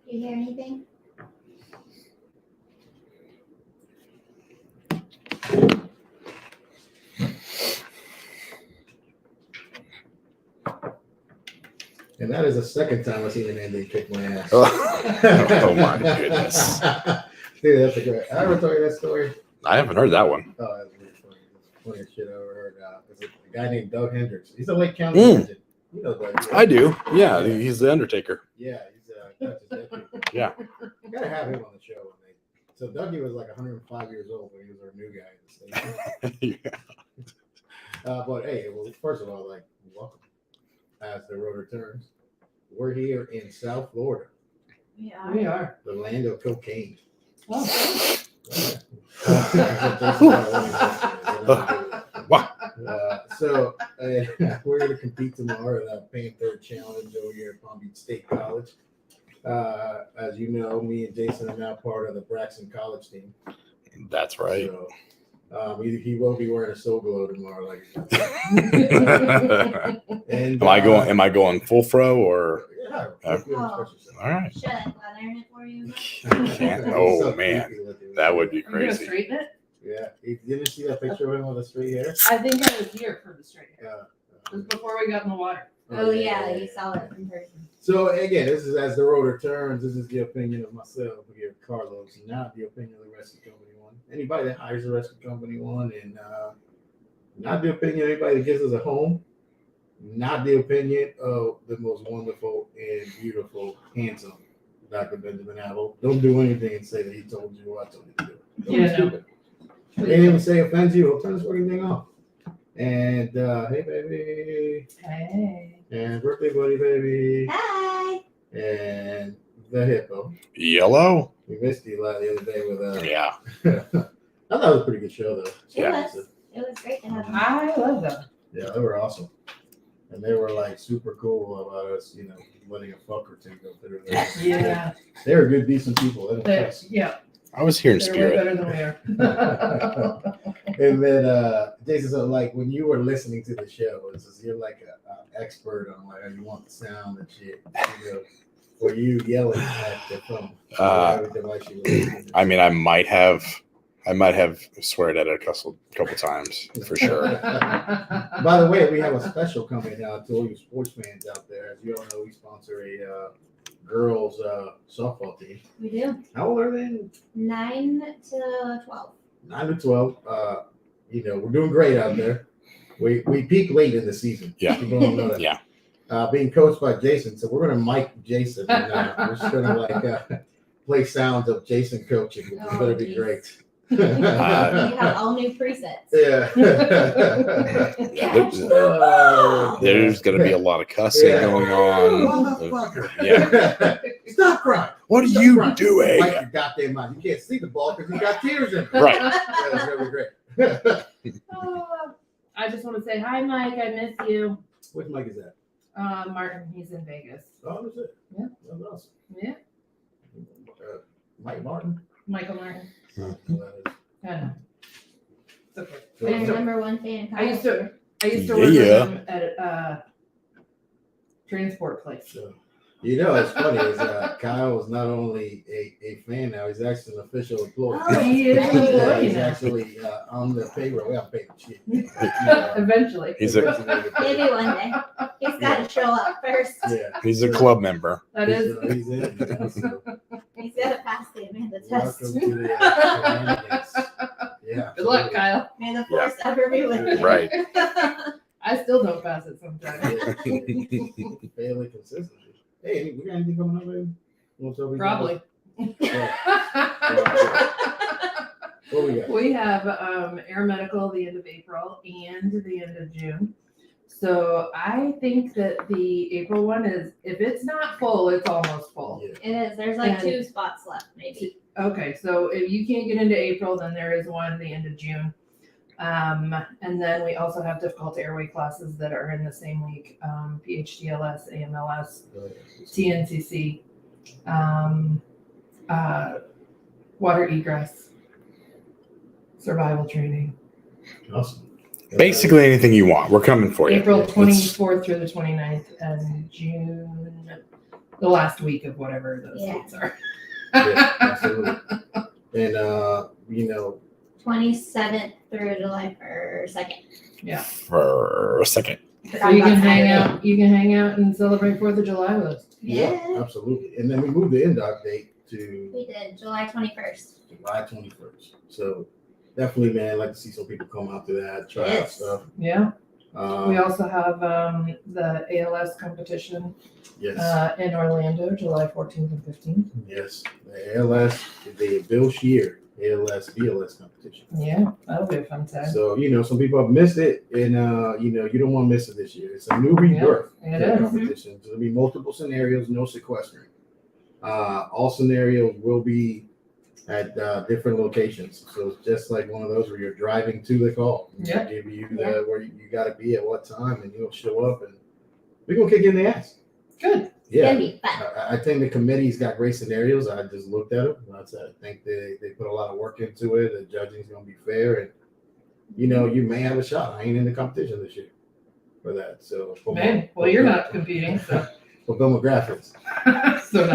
You hear anything? And that is the second time I've seen an Andy kick my ass. Oh my goodness. Dude, that's a great. I ever told you that story? I haven't heard that one. Oh, that's really funny. That's the funniest shit I ever heard. There's a guy named Doug Hendricks. He's a Lake County legend. You know Doug. I do. Yeah, he's the Undertaker. Yeah, he's Texas nephew. Yeah. You gotta have him on the show. So Dougie was like 105 years old when he was our new guy in the station. Yeah. But hey, well, first of all, like, welcome. As the Rotor turns, we're here in South Florida. Yeah. We are. The land of cocaine. Oh, Wow. So we're going to compete tomorrow at a Panther Challenge over here at Palm Beach State College. As you know, me and Jason are now part of the Braxton College team. That's right. So, he will be wearing a Soul Glow tomorrow. Like, and Am I going full fro or? Yeah. All right. Should I learn it for you? Oh man, that would be Are you gonna crazy. straighten it? Yeah. You didn't see that picture of him with the straight hair? I think I was here for the straight hair. Yeah. It was before we got in the water. Oh yeah, you saw it in person. So again, this is as the Rotor turns. This is the opinion of myself, here, Carlos, not the opinion of the Rescue Company One. Anybody that hires the Rescue Company One, and not the opinion of anybody that gives us a home. Not the opinion of the most wonderful and beautiful, handsome Dr. Benjamin Apple. Don't do anything and say that he told you what I told you to do. Don't be Yeah, no. stupid. Anything we say offends you, we'll turn this fucking thing off. And hey, baby. Hey. And birthday buddy, baby. Hi. And the hippo. Yellow. We missed you the other day with Yeah. I thought it was a pretty good show though. It was great to have him. I love them. Yeah, they were awesome. And they were like super cool about us, letting a fuck or two go through there. Yeah. They were good, decent people. They don't cuss. Yeah. I was here in They're way spirit. better than we are. And then Jason, so like when you were listening to the show, you're like an expert on like how you want the sound and shit. Or you yelling at the phone. Whatever device you were listening to. I mean, I might have sweared at it a couple times for sure. By the way, we have a special coming out to all you sports fans out there. As you all know, we sponsor a girls softball team. We do. How old are they? 9 to 12. 9 to 12. We're doing great out there. We peak late in the season. Yeah. People don't know that. Yeah. Being coached by Jason, so we're gonna mic Jason. And, we're just gonna play sounds of Jason coaching, which is gonna be geez. great. We have all new presets. Yeah. There's going to be a lot of cussing going on. Motherfucker. Yeah. Stop crying. What are Stop you crying. doing? Wipe your goddamn mouth. You can't see the ball because you got tears in it. Right. Yeah, that's gonna be great. I just want to say hi, Mike. I miss you. Which mic is that? Martin, he's in Vegas. Oh, that's it. Yeah. That's awesome. Yeah. Mike Martin. Michael Martin. I know. It's okay. I'm number one fan. I used to work with him at a transport place. So, it's funny is Kyle is not only a fan now, he's actually an official employee. Oh, He is an employee He's now. actually on the payroll. We have paid shit. Eventually. He's Maybe one day. He's got to show up first. He's a club member. That is. He's in. So He's got to pass the Amanda test. welcome to the shenanigans. Yeah. Good luck, Kyle. May the force ever be with you. Right. I still don't pass it sometimes. Fairly consistent. Hey, we got anything coming up, baby? Probably. What we got? We have air medical the end of April and the end of June. So I think that the April one is, if it's not full, it's almost full. Yeah. It is. There's like And- 2 spots left, maybe. Okay, so if you can't get into April, then there is one the end of June. And then we also have difficult airway classes that are in the same week, PHDLS, AMLS, TNCC, water egress, survival training. Awesome. Basically anything you want. We're coming for you. April Let's- 24th through the 29th and June the last week of whatever those Yeah. dates are. Yeah, absolutely. And 27th through July 2nd. For a second. So you can hang out. You can hang out and celebrate 4th of July with us. Yeah. absolutely. And then we moved the in-dock date to We did July 21st. July 21st. So definitely, man, I'd like to see some people come out to that, try out Yes. stuff. Yeah. We also have the ALS competition Yes, in Orlando, July 14th and 15th. yes. The ALS, the Bill Shear ALS BLS competition. Yeah, that'll be a fun time. So, some people have missed it, and, you don't want to miss it this year. It's a new rebirth. It to the is. competition. There'll be multiple scenarios, no sequestering. All scenarios will be at different locations. So it's just like one of those where you're driving to the call. Yeah. Give you where you got to be at what time, and you'll show up, and we're going to kick you in the ass. Good. It's gonna Yeah. be fun. I think the committee's got great scenarios. I just looked at them. I think they put a lot of work into it. The judging's going to be fair, and you may have a shot. I ain't in the competition this year for that. So Man, well, you're not competing, so for demographics. so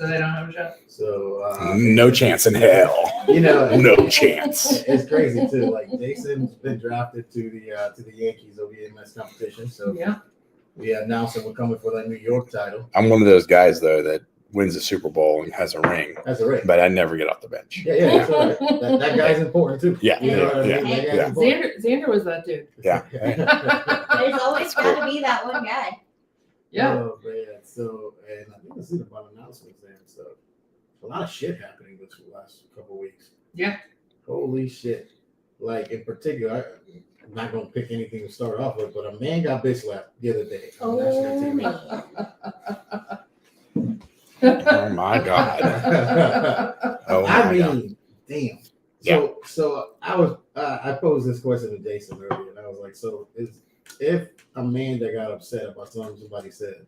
they don't have a shot. So No chance in hell. No chance. It's crazy too. Like Jason's been drafted to the Yankees OBMS competition. So Yeah. we announced that we're coming for that New York title. I'm one of those guys though that wins the Super Bowl and has a ring, That's a race. but I never get off the bench. Yeah, that's all right. That guy's important too. Yeah, You know what I mean? yeah, That guy's yeah. important. Xander was that dude. Yeah. There's always got to be that one guy. Yeah. Oh man. So and I think this is about announcements there and stuff. A lot of shit happening this last couple of weeks. Yeah. Holy shit. Like in particular, I'm not gonna pick anything to start off with, but a man got bitch slapped the other day. on national Oh, TV. man. Oh my God. Oh my I God. mean, damn. So I posed this question to Jason earlier, and I was like, so if Amanda got upset about something somebody said,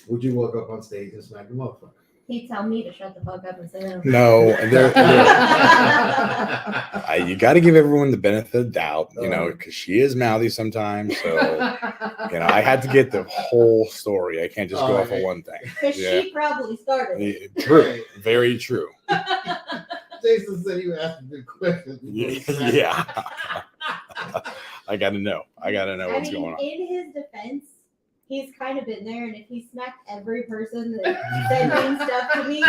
would you walk up on stage and smack the motherfucker? He'd tell me to shut the fuck up and sit down. No, you got to give everyone the benefit of the doubt, because she is mouthy sometimes. So, I had to get the whole story. I can't just go off of one thing. Because she probably started it. True. Very true. Jason said he would ask a good question. Yeah. I got to know. What's going on. In his defense, he's kind of been there, and if he smacked every person that said mean stuff to me,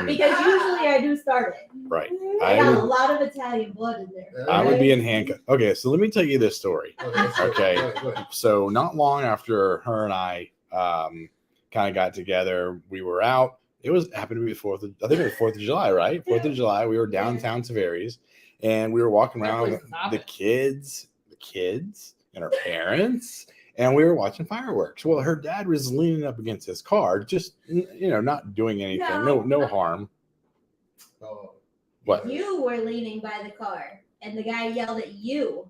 because usually I do start it. Right. I got a lot of Italian blood in there. I would be in handcuffs. Okay, so let me tell you this story. Okay. Go ahead. So not long after her and I kind of got together, we were out. It happened to be I think it was 4th of July, right? 4th of July. We were downtown Tavares, and we were walking around with the kids and our parents, and we were watching fireworks. Well, her dad was leaning up against his car, just not doing anything, no harm. Oh. What? You were leaning by the car, and the guy yelled at you.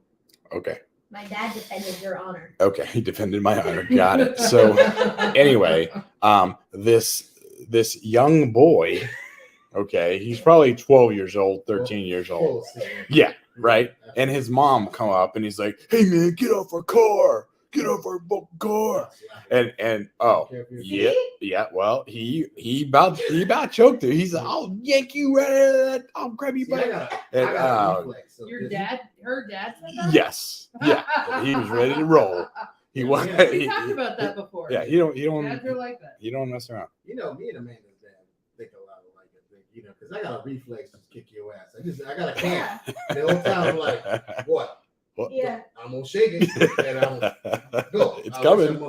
Okay. My dad defended your honor. Okay, he defended my honor. Got it. So anyway, this young boy, okay, he's probably 12 years old, 13 years old. Yeah, right. And his mom come up and he's like, "Hey man, get off our car. Get off our car." And yeah. Well, he about choked her. He's like, "I'll yank you right out of that. I'll grab you by." Her dad said that? Yes. Yeah. He was ready to roll. He was. We talked about that before. Yeah. You don't. Dads are like that. You don't mess around. Me and Amanda's dad think a lot alike. I think because I got a reflex to kick your ass. I got a can. The whole time I'm like, what? Yeah. I'm gonna shake it and I'm gonna go. It's coming.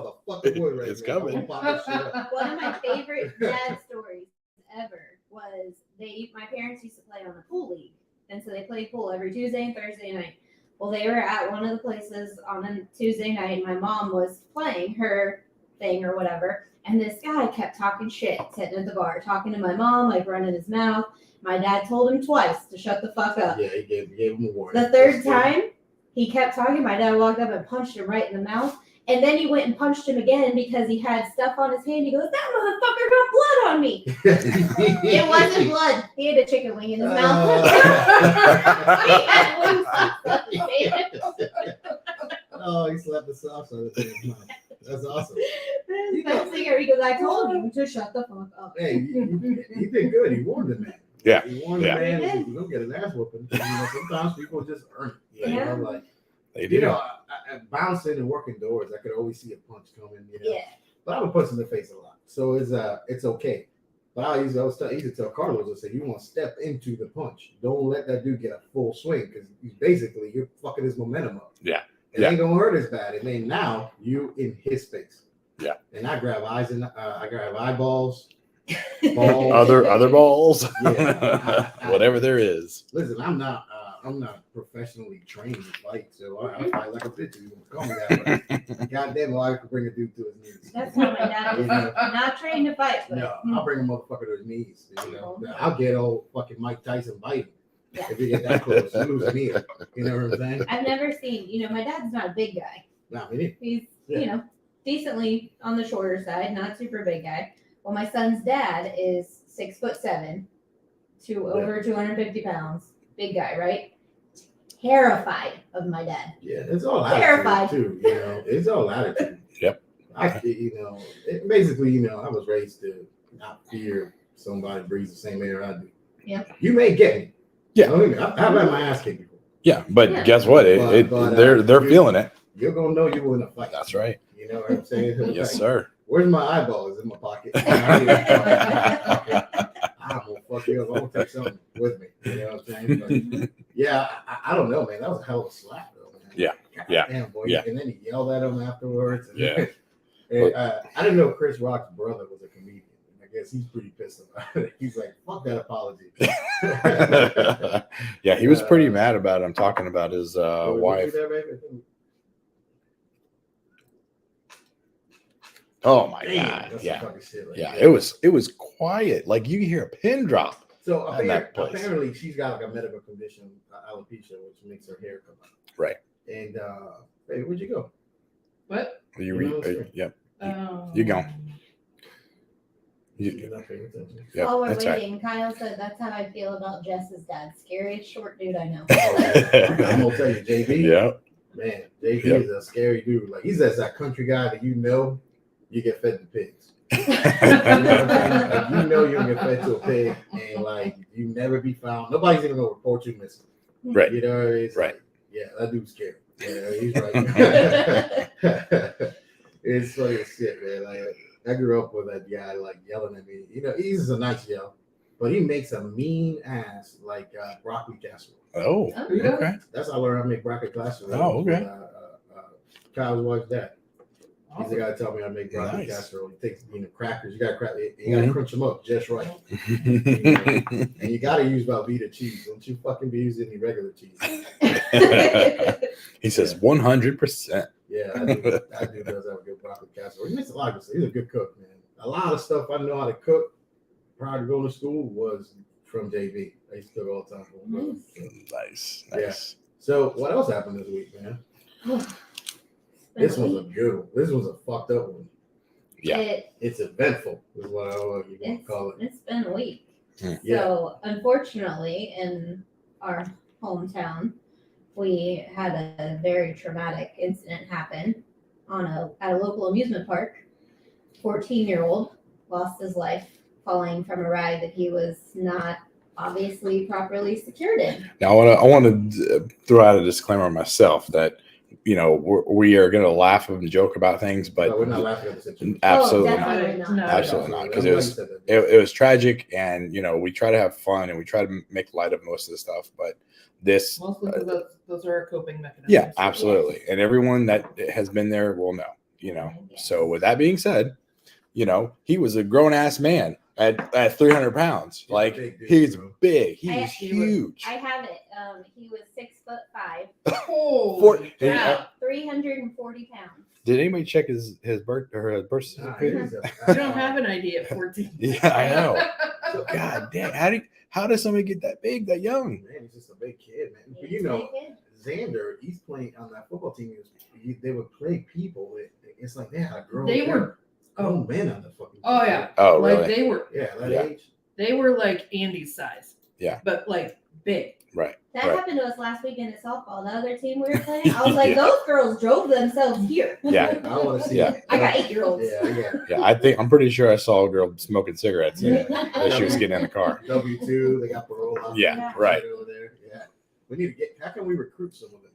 It's coming. One of my favorite dad stories ever was my parents used to play on the pool league. And so they played pool every Tuesday and Thursday night. Well, they were at one of the places on a Tuesday night, and my mom was playing her thing or whatever. And this guy kept talking shit, sitting at the bar, talking to my mom, like running his mouth. My dad told him twice to shut the fuck up. Yeah, he gave him a warning. The third time, he kept talking. My dad walked up and punched him right in the mouth. And then he went and punched him again because he had stuff on his hand. He goes, "That motherfucker got blood on me." It wasn't blood. He had a chicken wing in his mouth. He had wings on his hand. Oh, he slapped the sauce out of his mouth. That's awesome. Best thing ever, because I told you to shut the fuck up. Hey, he did good. He warned the man. Yeah. He warned Yeah. the man. He did. He's gonna get his ass whooping. Sometimes people just earn it. You Yeah. know, like They do. I bouncing and working doors, I could always see a punch coming. Yeah. But I would punch in the face a lot, so it's okay. But I used to tell Carlos, I said, you want to step into the punch. Don't let that dude get a full swing because you're fucking his momentum up. Yeah. It ain't gonna hurt as bad. And then now you in his face. Yeah. And I grab eyes and I grab eyeballs, balls. Other balls, Yeah. whatever there is. Listen, I'm not professionally trained to fight, so I fight like a bitch. You call me that, but goddamn, I could bring a dude to his knees. That's how my dad was. You know? Not trained to fight, but No, I'll bring a motherfucker to his knees. You know, I'll get old fucking Mike Tyson biting. Yeah. If you get that close, you lose a knee. You know what I'm saying? I've never seen, my dad's not a big guy. Nah, me neither. He's, Yeah. decently on the shorter side, not super big guy. Well, my son's dad is 6'7", over 250 pounds. Big guy, right? Terrified of my dad. Yeah, it's all attitude Terrified. too. It's all attitude. Yep. Basically, I was raised to not fear somebody breathes the same air I do. Yep. You may get me. Yeah. I've had my ass kicked before. Yeah, but Yeah. guess what? They're you- feeling it. You're gonna know you were in a fight. That's right. You know what I'm saying? Yes, Like, sir. Where's my eyeballs in my pocket? I'm gonna fuck you up. I'm gonna take something with me. You know what I'm saying? But, yeah, I don't know, man. That was a hell of a slap, though, man. Yeah. God Yeah. Damn, boy. Yeah. And then he yelled at him afterwards. And, Yeah. and, I didn't know Chris Rock's brother was a comedian. I guess he's pretty pissed about it. He's like, fuck that apology. Yeah, he was pretty mad about it. I'm talking about his Oh, was wife. you there, baby? Oh my Damn, god. that's Yeah. some fucking shit right Yeah. there. It was quiet. Like you could hear a pin drop. So in that place. apparently she's got like a medical condition, alopecia, which makes her hair come out. Right. And baby, where'd you go? What? You You know what I'm saying? yep. Oh. You go. You're not paying attention. Yep, While we're that's right. waiting, Kyle said that's how I feel about Jess's dad. Scariest short dude I know. I'm gonna tell you, JB. Yeah. Man, JB Yep. is a scary dude. Like he's just that country guy that you get fed to pigs. You know what I'm saying? Like, you're gonna get fed to a pig, and like you never be found. Nobody's even gonna report you missing. Right. You know, it's Right. like, yeah, that dude's scary. Yeah, he's right. It's funny as shit, man. Like I grew up with that guy like yelling at me. He's a nice yell, but he makes a mean ass like broccoli casserole. Oh, okay. That's how I learned how to make broccoli casserole. Oh, okay. Kyle's wife's dad. He's the guy that taught me how to make broccoli Nice. casserole. He takes crackers. You gotta crunch them up just right, and you gotta use Velveeta cheese. Don't you fucking be using any regular cheese. He says 100%. Yeah, that dude does have a good broccoli casserole. He makes a lot of stuff. He's a good cook, man. A lot of stuff I know how to cook prior to going to school was from JB. I used to cook all the time for him. Nice. Yeah. So what else happened this week, man? This was a good one. This was a fucked up one. Yeah. It's eventful, is what I want to call it. It's been a week. Yeah. So unfortunately, in our hometown, we had a very traumatic incident happen at a local amusement park. 14-year-old lost his life falling from a ride that he was not obviously properly secured in. Now I want to throw out a disclaimer myself that we are going to laugh and joke about things, but No, we're not laughing at the situation. absolutely Oh, not. definitely not. No. Absolutely not, because I'm glad you said that. it was tragic, and we try to have fun and we try to make light of most of the stuff, but this Mostly because those are our coping mechanisms. yeah, absolutely. And everyone that has been there will know, Yes. So with that being said, he was a grown ass man at 300 pounds. He's a like big dude, he's bro. big. He I- was he was- huge. I have it. He was 6'5", Holy Four- cow. 340 pounds. Did anybody check his birth or her birth Nah, certificate? he's a- You don't have an ID at 14. Yeah, I know. God damn, how does somebody get that big that young? Man, he's just a big kid, man. But He's a big kid. Xander, he's playing on that football team. They would play people. It's like they had a girl. They were grown men on the fucking. Oh, team. yeah. Oh, like really? they were Yeah, that Yeah. age. like Andy's size. Yeah. But like big. Right. That Right. happened to us last weekend at softball. The other team we were playing, I was like, those girls drove themselves here. Yeah. I want to see. Yeah. I got 8-year-olds. Yeah. I'm pretty sure I saw a girl smoking cigarettes Yeah. as she was getting in the car. W2, they got parole. Yeah. Right. Over there. Yeah. We need to get. How can we recruit some of them?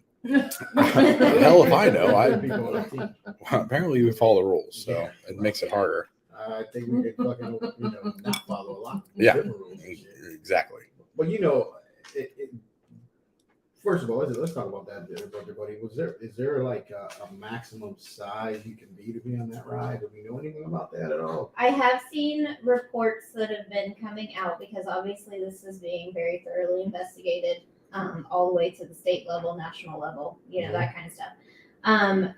Hell if I know. People on our team. Apparently we follow the rules, so it makes it harder. I think we could fucking, not follow a lot. Yeah. Different rules and shit. Exactly. But first of all, let's talk about that, buddy. Is there like a maximum size you can be on that ride? Do we know anything about that at all? I have seen reports that have been coming out because obviously this is being very thoroughly investigated, all the way to the state level, national level, that kind of stuff.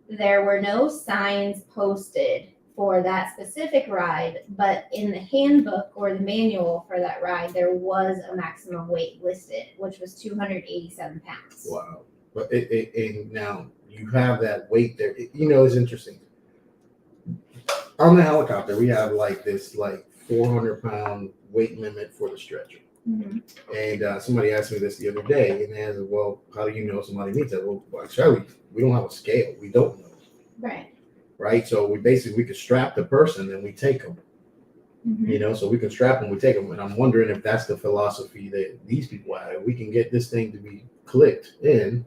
There were no signs posted for that specific ride, but in the handbook or the manual for that ride, there was a maximum weight listed, which was 287 pounds. Wow. But and now you have that weight there. It's interesting. On the helicopter, we have this 400-pound weight limit for the stretcher. Mm-hmm. And somebody asked me this the other day, and they asked, well, how do you know somebody meets that? Well, actually, we don't have a scale. We don't know. Right. So we could strap the person and we take them. Mm-hmm. So we can strap them, we take them. And I'm wondering if that's the philosophy that these people have. We can get this thing to be clicked in.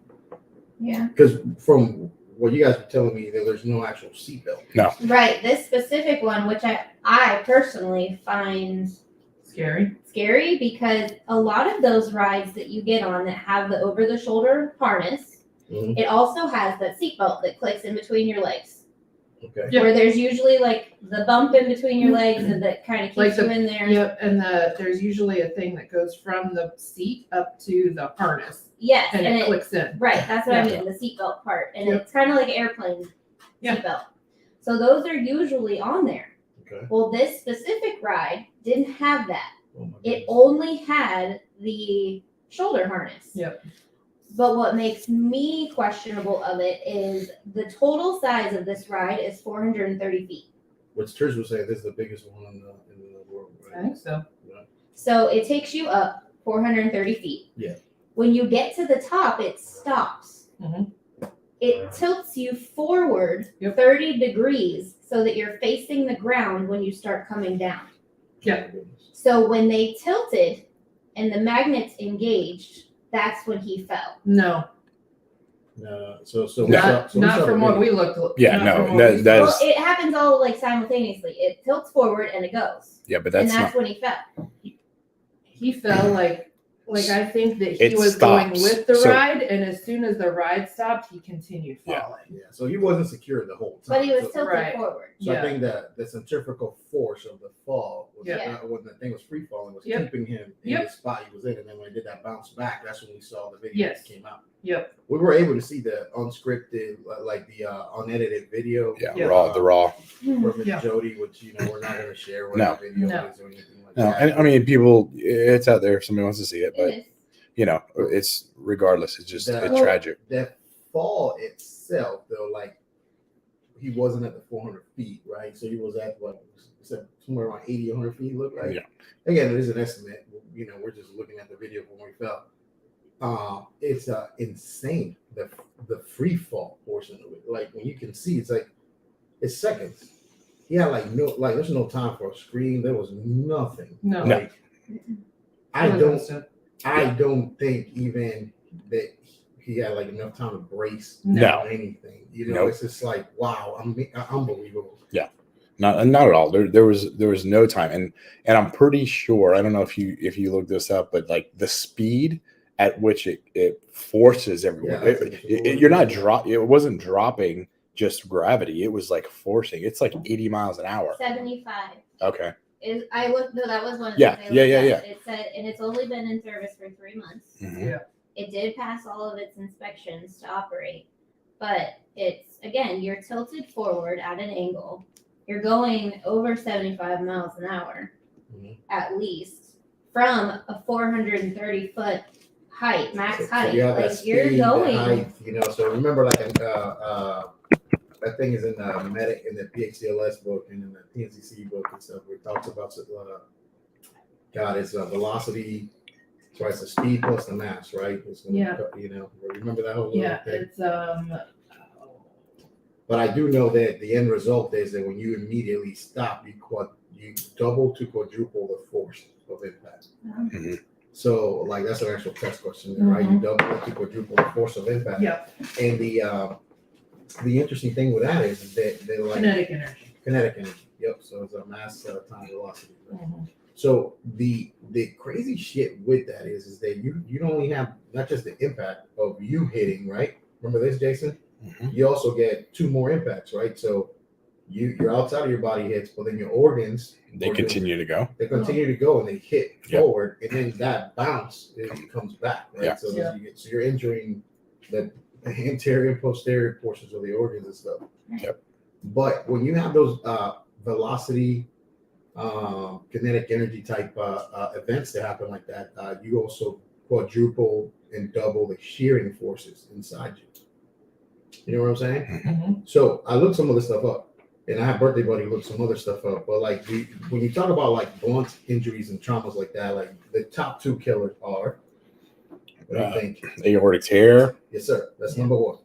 Yeah. Because from what you guys were telling me, there's no actual seatbelt. No. Right. This specific one, which I personally find scary because a lot of those rides that you get on that have the over-the-shoulder harness, Mm-hmm. it also has that seatbelt that clicks in between your legs. Okay. Yep. Where there's usually the bump in between your legs and that kind of keeps you in there. Yep, and there's usually a thing that goes from the seat up to the harness, Yes, and it clicks in. Right, that's what I Yeah. mean, the seatbelt part, and Yep. it's kind of like an airplane Yeah. seatbelt. So those are usually on there. Okay. Well, this specific ride didn't have that. Oh my It goodness. only had the shoulder harness. Yep. But what makes me questionable of it is the total size of this ride is 430 feet. Which Trish was saying, this is the biggest one in the world, I right? think so. So it takes you up 430 feet. Yeah. When you get to the top, it stops. Mhm. It tilts you forward Yep. 30 degrees so that you're facing the ground when you start coming down. Yeah. Oh my goodness. So when they tilted and the magnets engaged, that's when he fell. No, So not from what we looked. Yeah, not no, from what that- we that saw. is- Well, it happens all simultaneously. It tilts forward and it goes. Yeah, but And that's that's not. when he fell. He fell like I think that he It was going stops. with the So- ride, and as soon as the ride stopped, he continued Yeah. falling. Yeah. So he wasn't secure the whole time. But he was So- tilted Right. forward. So Yeah. I think that the centrifugal force of the fall was Yeah. when the thing was free falling was Yep. keeping him in Yep. the spot he was in, and then when he did that bounce back, that's when we saw the video Yes. that came out. Yep. We were able to see the unscripted, the unedited video. Yeah, Yeah. the raw. From Miss Yeah. Jody, which we're not going to share what No. the video No. is or anything like No, that. and I mean, people, it's out there if somebody wants to see it, but It is. it's regardless. It's just That- it's tragic. That fall itself, though, he wasn't at the 400 feet, right? So he was at somewhere around 80, 100 feet. Look like. Yeah. Again, it is an estimate. We're just looking at the video from when we fell. It's insane the free fall portion of it. Like when you can see, it's seconds. He had there's no time for a scream. There was nothing. No. No. Like, I don't think even that he had enough time to brace No. or anything. Nope. It's just wow, unbelievable. Not at all. There was no time, and I'm pretty sure. I don't know if you look this up, but the speed at which it forces everyone. Yeah, You're not It wasn't dropping just gravity. It was forcing. It's 80 miles an hour. 75. Okay. I looked. No, that was one. Of Yeah, the things I yeah, looked yeah, at. It said, and it's only been in service for 3 months. Mhm. It did pass all of its inspections to operate, but it's you're tilted forward at an angle. You're going over 75 miles an hour, Mhm. at least, from a 430 foot height, max So height. you have that You're speed, that going. height, So remember, that thing is in the PHCLS book and in the TNCC book and stuff. Where it talks about it's velocity So it's the speed plus the mass, right? It's gonna, Yeah. you know, remember that whole little Yeah, thing? it's But I do know that the end result is that when you immediately stop, you double to quadruple the force of impact. Mhm. So like that's an actual test question, right? You double to quadruple the force of impact. Yep. And the interesting thing with that is that they're like Kinetic energy. kinetic energy. Yep. So it's a mass times velocity. Right? Mhm. So the crazy shit with that is that you don't only have not just the impact of you hitting, right? Remember this, Jason? Mhm. You also get 2 more impacts, right? So you're outside of your body hits, but then your organs They continue to go. they continue to go and they hit Yep. forward, and then that bounce comes back, right? Yeah. So, Yeah. so you're injuring the anterior and posterior portions of the organs and stuff. Yep. But when you have those velocity, kinetic energy type events that happen like that, you also quadruple and double the shearing forces inside you. You know what I'm saying? Mhm. So I looked some of this stuff up, and I had Birthday Buddy look some other stuff up. But like when you talk about like blunt injuries and traumas like that, like the top 2 killers are. What do you think? Aortic tear. Yes, sir. That's number 1.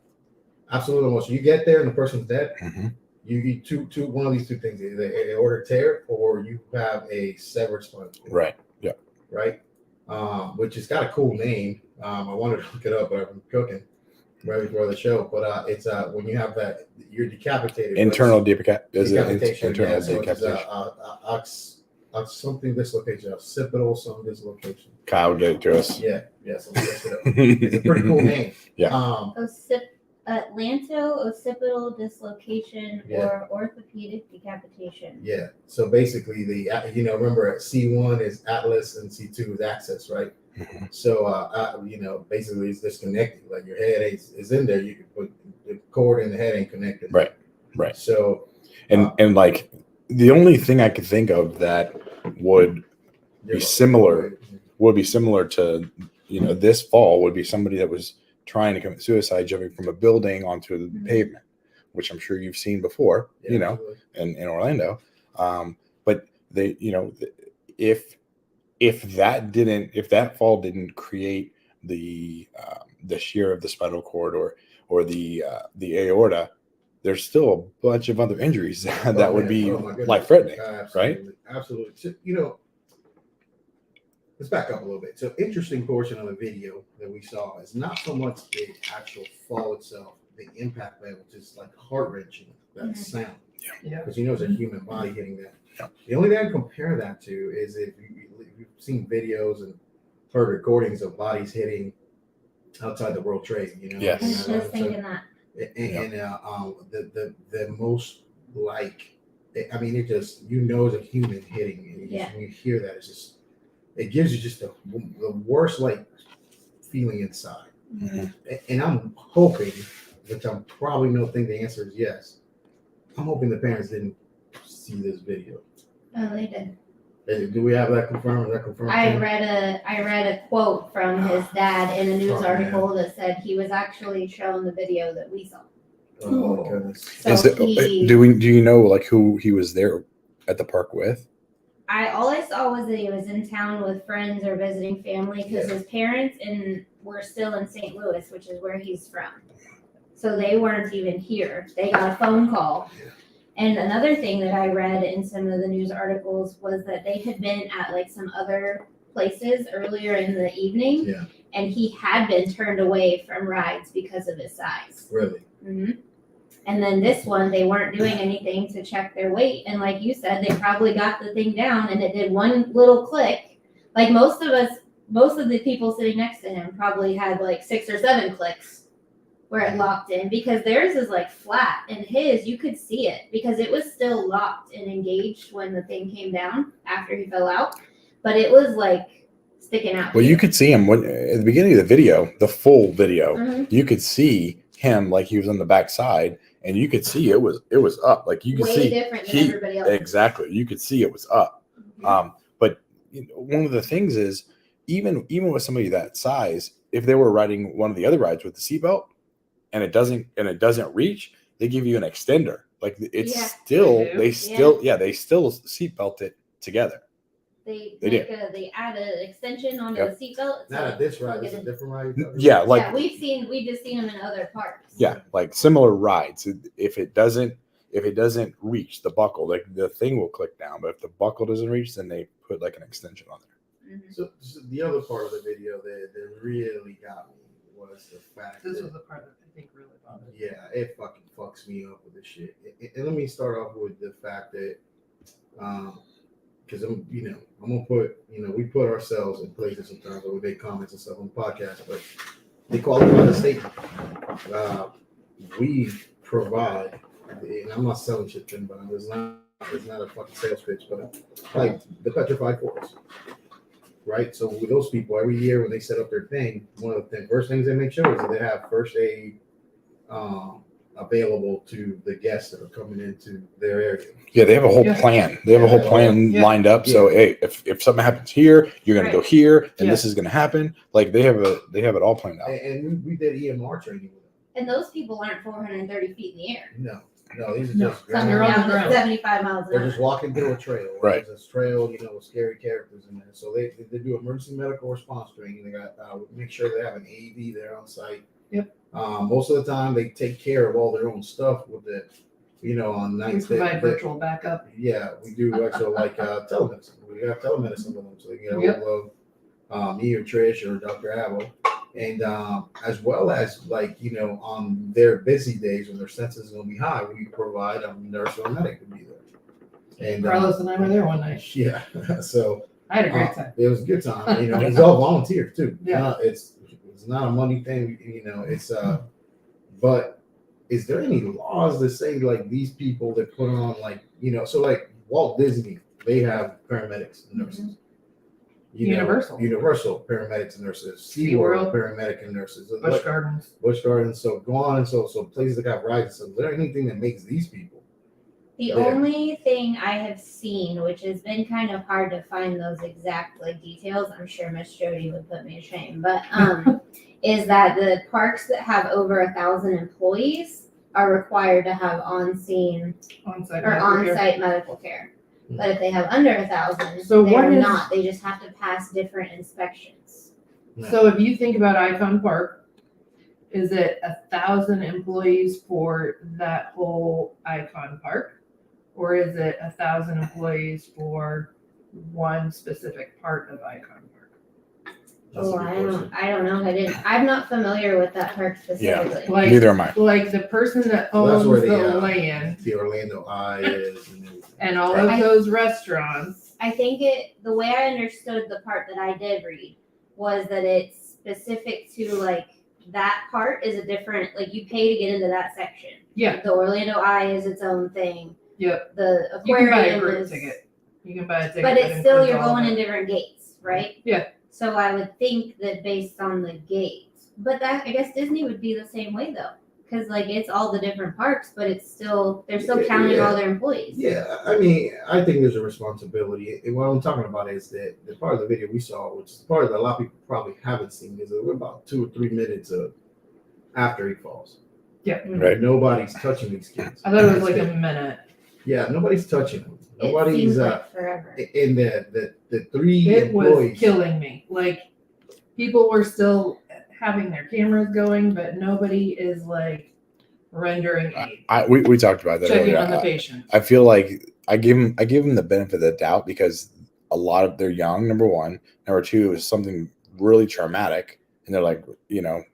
Absolutely number 1. So you get there and the person's dead. Mhm. You get two one of these 2 things: either aortic tear or you have a severed spinal cord. Right. Yeah. Right. Which has got a cool name. I wanted to look it up, but I've been cooking right before the show. But it's when you have that you're decapitated. Internal decapitation. Decapitation. Internal Yeah, so decapitation. it's something dislocation, occipital some dislocation. Kyle get it to us. Yeah. So look it up. It's a pretty cool name. Yeah. Atlanto-occipital dislocation Yeah. or orthopedic decapitation. Yeah. So basically, remember C1 is atlas and C2 is axis, right? Mhm. So basically it's disconnected. Like your head is in there. You can put the cord in the head ain't connected. Right. Right. So And like the only thing I could think of that would be similar to this fall would be somebody that was trying to commit suicide jumping from a building onto the pavement, which I'm sure you've seen before, absolutely. in Orlando. But they, if that fall didn't create the shear of the spinal cord or the aorta, there's still a bunch of other injuries that would be life-threatening, right? Absolutely. So, let's back up a little bit. So, interesting portion of the video that we saw is not so much the actual fall itself, the impact level, which is like heart-wrenching, that sound. Yeah. Because it's a human body hitting that. Yeah. The only thing I compare that to is if you've seen videos and heard recordings of bodies hitting outside the World Trade, Yes. I was just thinking that. And the most like, I mean, it just it's a human hitting, and when you hear that, it gives you just the worst like feeling inside. Mhm. And I'm hoping, which I'm probably don't think the answer is yes. I'm hoping the parents didn't see this video. Oh, they did. Do we have that confirmed? Is that confirmed? I read a quote from his dad in a news article that said he was actually shown the video that we saw. Oh my goodness. So he, do you know like who he was there at the park with? all I saw was that he was in town with friends or visiting family because his parents were still in St. Louis, which is where he's from. So they weren't even here. They got a phone call. Yeah. And another thing that I read in some of the news articles was that they had been at like some other places earlier in the evening. Yeah. And he had been turned away from rides because of his size. Really? Mm-hmm. And then this one, they weren't doing anything to check their weight. And like you said, they probably got the thing down and it did one little click. Like most of the people sitting next to him probably had like 6 or 7 clicks where it locked in, because theirs is like flat, and his, you could see it because it was still locked and engaged when the thing came down after he fell out, but it was like sticking out. Well, you could see him at the beginning of the video, the full video. Mhm. You could see him like he was on the back side, and you could see it was up. Like you could way see different than everybody else. exactly. You could see it was up. But one of the things is even with somebody that size, if they were riding one of the other rides with the seatbelt, and it doesn't reach, they give you an extender. Like it's Yeah. still They do. they still seatbelt it together. They did. they add an extension onto Yep. the seatbelt. Not at this ride. plug This it is a in. different ride. Yeah, like we just seen them in other parks. yeah, like similar rides. If it doesn't reach the buckle, like the thing will click down. But if the buckle doesn't reach, then they put like an extension on there. Mhm. So the other part of the video that really got me was the fact This that was the part that I think really bothered me. yeah, it fucking fucks me up with this shit. And let me start off with the fact that, because I'm gonna put, we put ourselves in places sometimes where we make comments and stuff on the podcast, but they qualify the statement. We provide, and I'm not selling shit to them, but it's not a fucking sales pitch, but like the petrified forest. Right, so with those people, every year when they set up their thing, one of the first things they make sure is that they have first aid available to the guests that are coming into their area. Yeah, they have a whole Yeah. plan. They have a whole plan Yeah. lined up. So hey, if something happens here, you're gonna go Right. here, and Yeah. this is gonna happen. Like they have it all planned out. And we did EMR training with them. And those people aren't 430 feet in the air. No, these are No, just Coming They're on the down ground. 75 miles an they're hour. just walking through a trail. Right. There's this trail, with scary characters in there. So they do emergency medical response training. They got make sure they have an AED there on site. Yep. Most of the time they take care of all their own stuff with it. On We nights provide virtual backup. yeah, we do actually like telemedicine. We got telemedicine with them, so they get a Yep. hold of me or Trish or Dr. Abel. And as well as on their busy days when their census is going to be high, we provide a nurse or a medic to be there. And Carlos and I were there one night. yeah, so I had a great time. it was a good time. It's all volunteer too. Yeah. It's not a money thing. It's but is there any laws that say like these people that put on so like Walt Disney, they have paramedics and nurses. Universal paramedics and nurses. SeaWorld paramedic and nurses. Busch Gardens. Busch Gardens. So go on and so places that got rides. So is there anything that makes these people? The there? only thing I have seen, which has been kind of hard to find those exact details, I'm sure Miss Jody would put me to shame, but is that the parks that have over 1,000 employees are required to have on-site medical care. But if they have under 1,000, So they're what is- not. They just have to pass different inspections. So if you think about Icon Park, is it 1,000 employees for that whole Icon Park? Or is it 1,000 employees for one specific part of Icon Park? That's a good question. I don't know. I'm not familiar with that park specifically. Like, Neither am I. Like the person that Well, that's owns where the the, land The Orlando Eye is. and all of those restaurants. I think the way I understood the part that I did read was that it's specific to that part is a different, you pay to get into that section. Yeah. The Orlando Eye is its own thing. Yep. The You can buy a aquarium group is, ticket. You can buy a ticket. but that it's still, includes you're all of going it. in different gates, right? Yeah. So I would think that based on the gates, but I guess Disney would be the same way though. Because it's all the different parks, but they're still counting all their employees. Yeah, I mean, I think there's a responsibility. And what I'm talking about is that the part of the video we saw, which is the part that a lot of people probably haven't seen, is that we're about 2 or 3 minutes after he falls. Yeah. Right. Nobody's touching these kids. I thought it was like a minute. Yeah, nobody's touching them. It Nobody's seems like forever. in the 3 It was employees. killing me. People were still having their cameras going, but nobody is rendering aid. We talked about that Checking earlier. on the patient. I feel like I give them the benefit of the doubt because a lot of they're young. Number one, number two is something really traumatic, and they're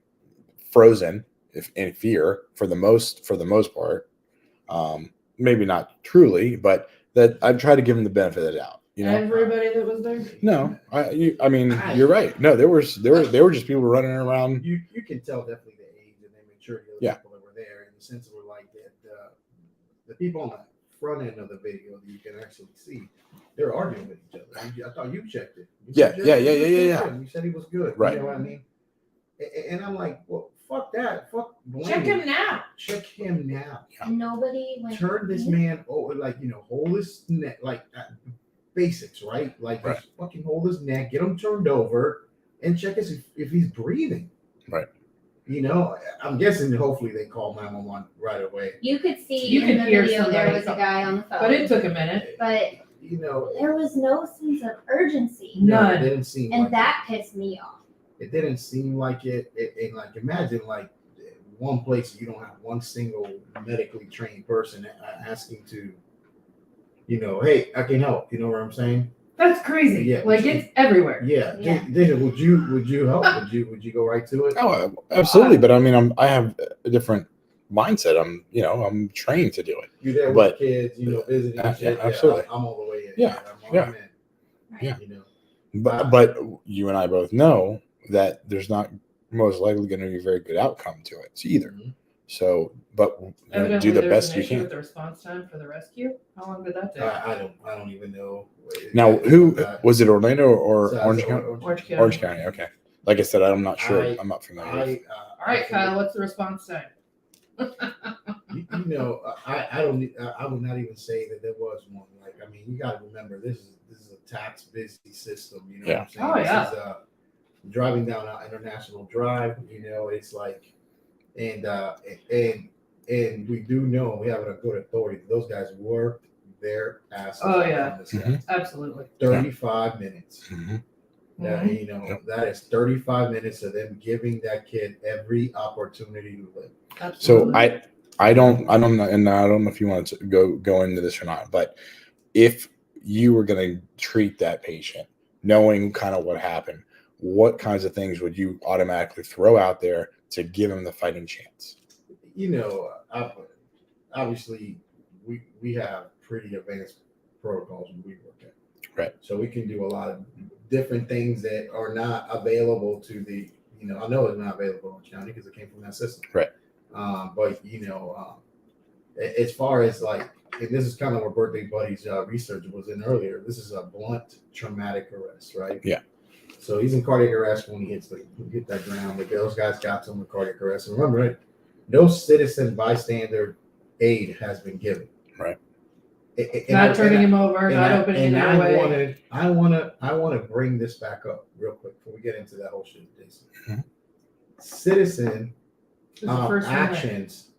frozen in fear for the most part. Maybe not truly, but that I've tried to give them the benefit of the doubt. Everybody that was there. No, I mean you're right. No, they were just people running around. You can tell definitely the age and the maturity of the Yeah. people that were there, in the sense of the people on the front end of the video that you can actually see, they're arguing with each other. I thought you checked it. You Yeah. You said he was good. Right. You know what I mean? And I'm like, well, fuck that. Fuck blame. Check him now. Check him now. Nobody went. Turn this man over, hold his neck, basics, right? Right. Just fucking hold his neck, get him turned over, and check if he's breathing. Right. I'm guessing that hopefully they call 911 right away. You could see You in could the hear video there somebody was a guy on the phone. But it took a minute. But you know, There was no sense of urgency. None. it didn't seem And like that pissed me off. it didn't seem like it. And like, imagine like one place you don't have one single medically trained person asking to, you know, hey, I can help. You know what I'm saying? That's crazy. Yeah. Like it's everywhere. Yeah. Yeah. Would you help? Would you go right to it? Oh, absolutely. But I mean, I have a different mindset. I'm trained to do it. You're there But- with kids, you know, visiting. Yeah, shit. absolutely. I'm all the way in. Yeah, I'm yeah. in. Yeah. You know. But you and I both know that there's not most likely going to be a very good outcome to it either. Mhm. So, but Evidently, do the there's best an you issue can. with the response time for the rescue. How long did that take? I don't even know. Now, who was it? Orlando or So, Orange County? Orange County. Orange County. Okay. Like I said, I'm not sure. I- I'm not familiar. All right, Kyle. What's the response time? You know, I don't. I would not even say that there was one. Like, I mean, you got to remember this is a tax busy system. You know Yeah. what I'm saying? Oh, yeah. This is driving down an international drive. You know, it's like, and we do know we have a good authority. Those guys worked their asses Oh, off yeah. on this guy. Absolutely. 35 minutes. Mhm. That, you know, Yep. that is 35 minutes of them giving that kid every opportunity to live. So Absolutely. I don't know, and I don't know if you want to go into this or not, but if you were going to treat that patient, knowing kind of what happened, what kinds of things would you automatically throw out there to give him the fighting chance? You know, obviously we have pretty advanced protocols when we work at. Right. So we can do a lot of different things that are not available to the, you know, I know it's not available in Orange County because it came from that system. Right. But you know, as far as like, and this is kind of where Birthday Buddy's research was in earlier. This is a blunt traumatic arrest, right? Yeah. So he's in cardiac arrest when he hit that ground. But those guys got to him with cardiac arrest. And remember, right, no citizen bystander aid has been given. Right. Not turning him over, not opening and him away. I want to bring this back up real quick before we get into that whole shit, Jason. Mhm. Citizen This is the first one. actions,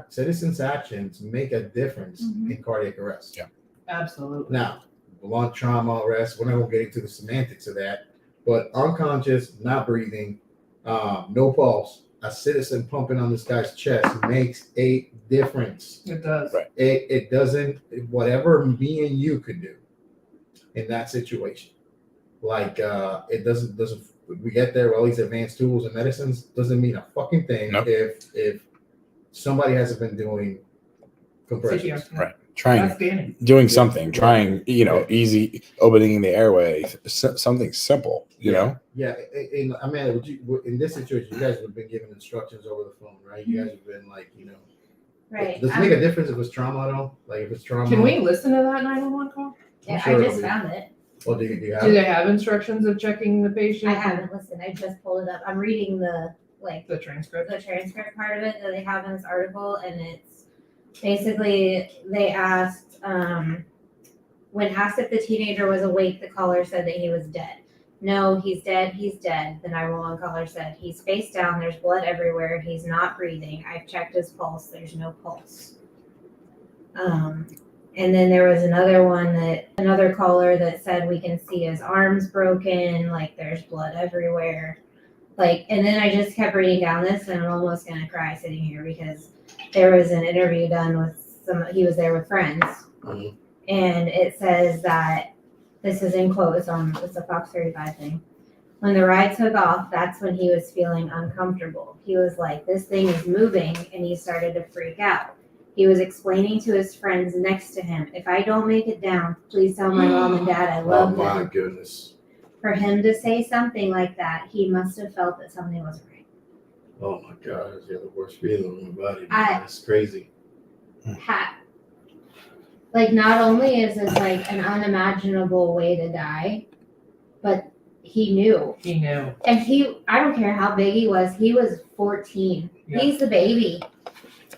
citizens' actions make a difference Mhm. in cardiac arrest. Yeah. Absolutely. Now, blunt trauma arrest, we're not going to get into the semantics of that, but unconscious, not breathing, no pulse, a citizen pumping on this guy's chest makes a difference. It does. Right. It doesn't, whatever me and you could do in that situation. Like, it doesn't, we get there with all these advanced tools and medicines, doesn't mean a fucking thing Nope. if somebody hasn't been doing compressions. CPR. Right. Trying, That's scanning. doing something, trying, Yeah. easy, opening the airway, something simple, you know? Yeah, and I mean, in this situation, you guys would have been given instructions over the phone, right? You guys have been like, you know, Right. does it make a difference if it's trauma at all? Like if it's trauma, Can we listen to that 911 call? Yeah, sure I it'll just be. found it. Well, do you have Do they have instructions of checking the patient? I haven't listened. I just pulled it up. I'm reading the The transcript. the transcript part of it that they have in this article, and it's basically they asked when asked if the teenager was awake, the caller said that he was dead. No, he's dead. He's dead. The 911 caller said he's face down. There's blood everywhere. He's not breathing. I've checked his pulse. There's no pulse. And then there was another caller that said we can see his arms broken, like there's blood everywhere. Like, and then I just kept reading down this and I'm almost gonna cry sitting here because there was an interview done with he was there with friends. Mhm. And it says that this is in quotes it's a Fox 35 thing. When the ride took off, that's when he was feeling uncomfortable. He was like, this thing is moving, and he started to freak out. He was explaining to his friends next to him, if I don't make it down, please tell my mom and dad I Oh love my them. goodness. For him to say something like that, he must have felt that something wasn't right. Oh my God, that's the worst feeling in my body. I- It's crazy. Like, not only is this like an unimaginable way to die, but he knew. He knew. And I don't care how big he was 14. Yeah. He's the baby.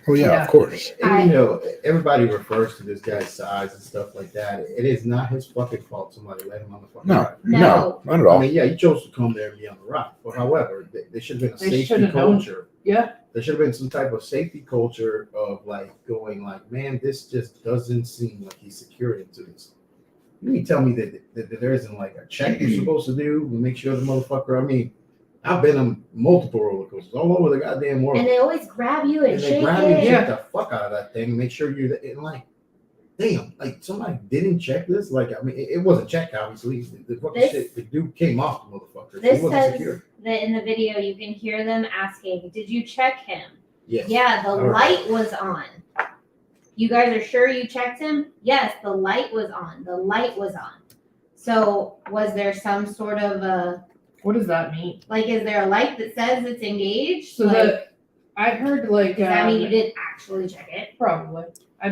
Well, yeah, Yeah. of course. And you know, everybody refers to this guy's size and stuff like that. It is not his fucking fault somebody let him on the fucking No. ride. No, not at I all. mean, yeah, he chose to come there and be on the ride. But however, there should have been a They safety should have known. culture. Yeah. There should have been some type of safety culture of like going like, man, this just doesn't seem like he's secured into this. You mean tell me that there isn't like a check you're supposed to do to make sure the motherfucker? I mean, I've been on multiple roller coasters all over the goddamn world. And they always grab you and And they shake grab you and it. shake the fuck out of that thing and make sure you're and like, damn, like somebody didn't check this. Like, I mean, it wasn't checked, obviously. The fucking shit, the dude came off the motherfucker. This He wasn't says secure. that in the video you can hear them asking, "Did you check him?" Yes. Yeah, the All light was on. You guys are sure you checked him? Yes, the light was on. The light was on. So was there some sort of a What does that mean? like? Is there a light that says it's engaged? So like, I heard like does that mean you didn't actually check it? probably. I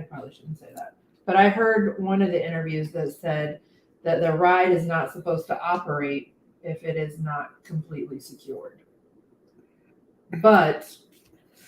probably shouldn't say that. But I heard one of the interviews that said that the ride is not supposed to operate if it is not completely secured. But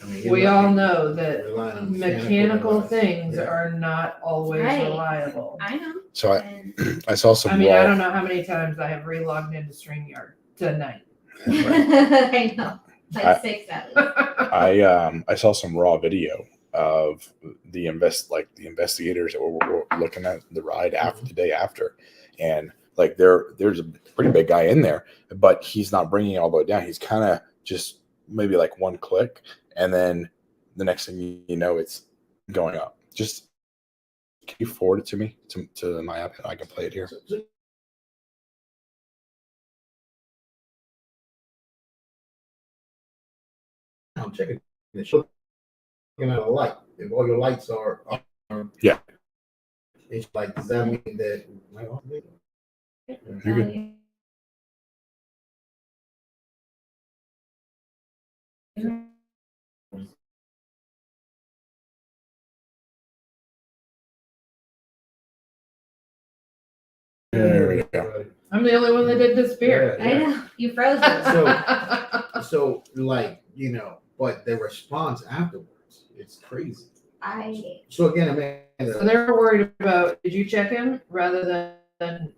I mean, we all know that relying on mechanical things Yeah. are not always Right. reliable. I know. So And- I saw some. I mean, I raw- don't know how many times I have relogged into StreamYard tonight. I know. Like 6 at least. I saw some raw video of the investigators that were looking at the ride after the day after, and like there's a pretty big guy in there, but he's not bringing it all the way down. He's kind of just maybe like one click, and then the next thing you know, it's going up. Just can you forward it to me to my app and I can play it here? I'm checking. It's looking at a light. If all your lights are Yeah. it's like, does that mean that? You're good. There we go. I'm the only one that did disappear. I know. You froze it. So like, you know, but the response afterwards, it's crazy. So again, I mean, So they're worried about, did you check him rather than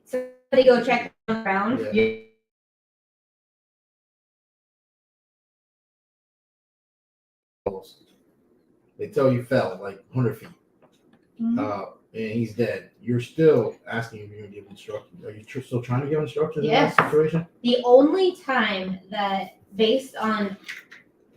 Somebody go check around. Yeah. They tell you fell like 100 feet, Mhm. and he's dead. You're still asking if you're gonna give instructions. Are you still trying to give instructions Yes. in that situation? The only time that, based on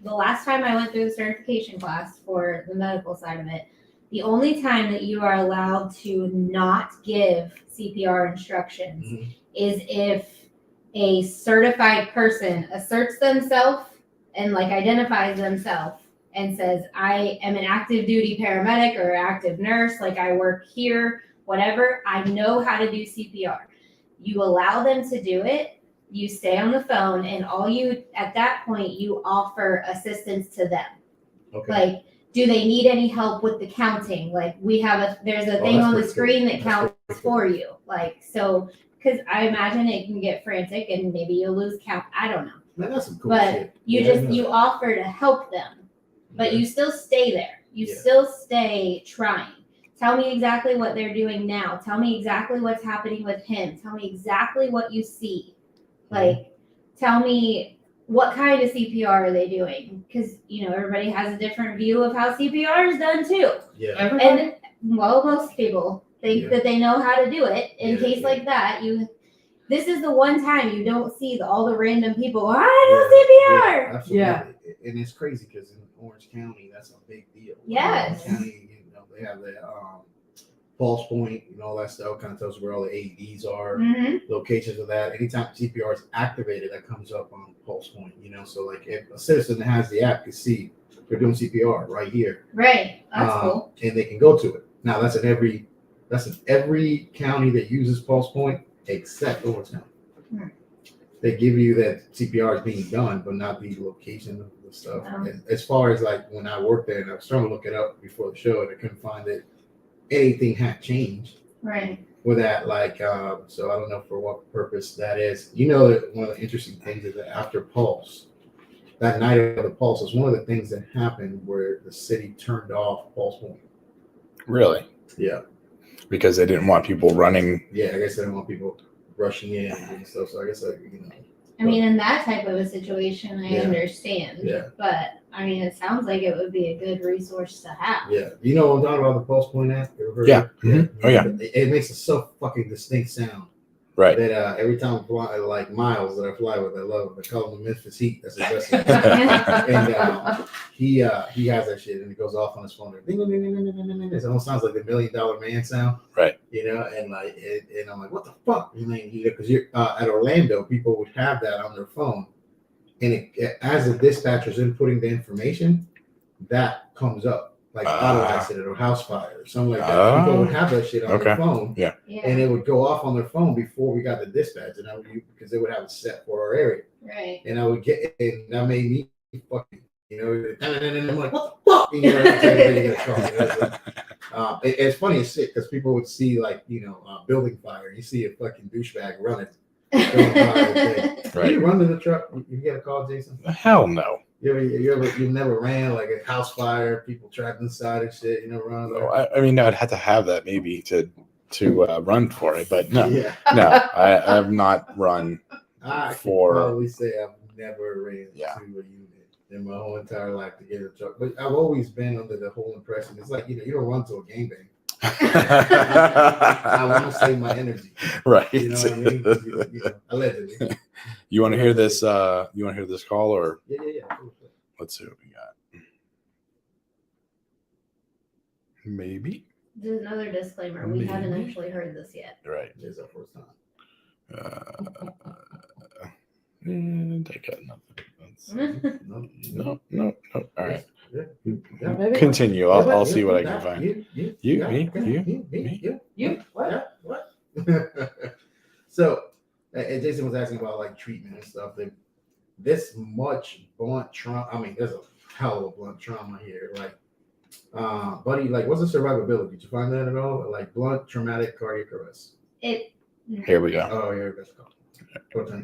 the last time I went through the certification class for the medical side of it, the only time that you are allowed to not give CPR instructions Mhm. is if a certified person asserts themselves and like identifies themselves and says, I am an active duty paramedic or active nurse, like I work here, whatever, I know how to do CPR. You allow them to do it, you stay on the phone, and all you, at that point, you offer assistance to them. Okay. Like, do they need any help with the counting? Like, there's a thing that's on the pretty screen cool. that That's counts pretty cool. for you. Like, so, because I imagine it can get frantic and maybe you'll lose count. I don't know. Man, that's some cool But shit. you Yeah, I just, know you that. offer to help them, but Okay. you still stay there. You Yeah. still stay trying. Tell me exactly what they're doing now. Tell me exactly what's happening with him. Tell me exactly what you see. Like, tell me what kind of CPR are they doing? Because, you know, everybody has a different view of how CPR is done too. Yeah. everybody? And, well, most people think Yeah. that they know how to do it. In Yeah, case yeah. like that, this is the one time you don't see all the random people, I know CPR. Yeah, absolutely. Yeah. And it's crazy because in Orange County, that's a big deal. Yes. Orange County, you know, they have the pulse point and all that stuff. Kind of tells where all the AEDs are, Mm-hmm. locations of that. Anytime CPR is activated, that comes up on pulse point. You know, so like if a citizen that has the app can see they're doing CPR right here, Right. That's cool. and they can go to it. Now that's in every county that uses pulse point except Orange County. Hmm. They give you that CPR is being done, but not the location of the stuff. Oh. As far as like when I worked there, and I was trying to look it up before the show, and I couldn't find that anything had changed Right. with that. Like, so I don't know for what purpose that is. You know that one of the interesting things is that after Pulse, that night of the Pulse is one of the things that happened where the city turned off Pulse Point. Really? Yeah, Because they didn't want people running. yeah. I guess they don't want people rushing in and stuff. So I guess you know. I mean, in that type of a situation, I Yeah. understand. Yeah. But I mean, it sounds like it would be a good resource to have. Yeah. You know what I'm talking about, the pulse point app? You ever heard Yeah. of it? Oh, yeah. It makes a so fucking distinct sound. Right. That every time I fly, like Miles that I fly with, I love. I call him the Memphis Heat. That's his best. And he has that shit, and it goes off on his phone. Ding, ding, ding, ding, ding, ding, ding. It almost sounds like the $1 Million Man sound. Right. You know, and like, and I'm like, what the fuck? I mean, because you're at Orlando, people would have that on their phone, and as the dispatcher's inputting the information, that comes up. Like auto accident or house fire or something like that. People would have that shit on their phone. Yeah. And it would go off on their phone before we got the dispatch, and because they would have it set for our area. Right. And I would get, and that made me fucking, and I'm like, what the fuck? You know, everybody get a call. It's funny as shit because people would see like, building fire. You see a fucking douchebag running. Right. You run to the truck. You get a call, Jason? Hell no. You never ran like a house fire, people trapped inside and shit, run. I mean, I'd have to have that maybe to run for it, but no, Yeah. no, I have not run I for. can probably say I've never ran to a unit in my whole entire life to get a truck, but I've always been under the whole impression. It's like, you don't run to a gangbang. I want to save my energy. Right. You know what I mean? Allegedly. You want to hear this? You want to hear this call or? Yeah. Let's see what we got. Maybe. There's another disclaimer. We haven't actually heard this yet. Right. It's our first time. I got nothing. No. All right. Yeah. Continue. I'll see what I can find. You. What? So, Jason was asking about like treatment and stuff. This much blunt trauma. I mean, there's a hell of blunt trauma here. Like, buddy, like, what's the survivability? Did you find that at all? Like, blunt traumatic cardiac arrest. Here we go. Oh, here we go. Go.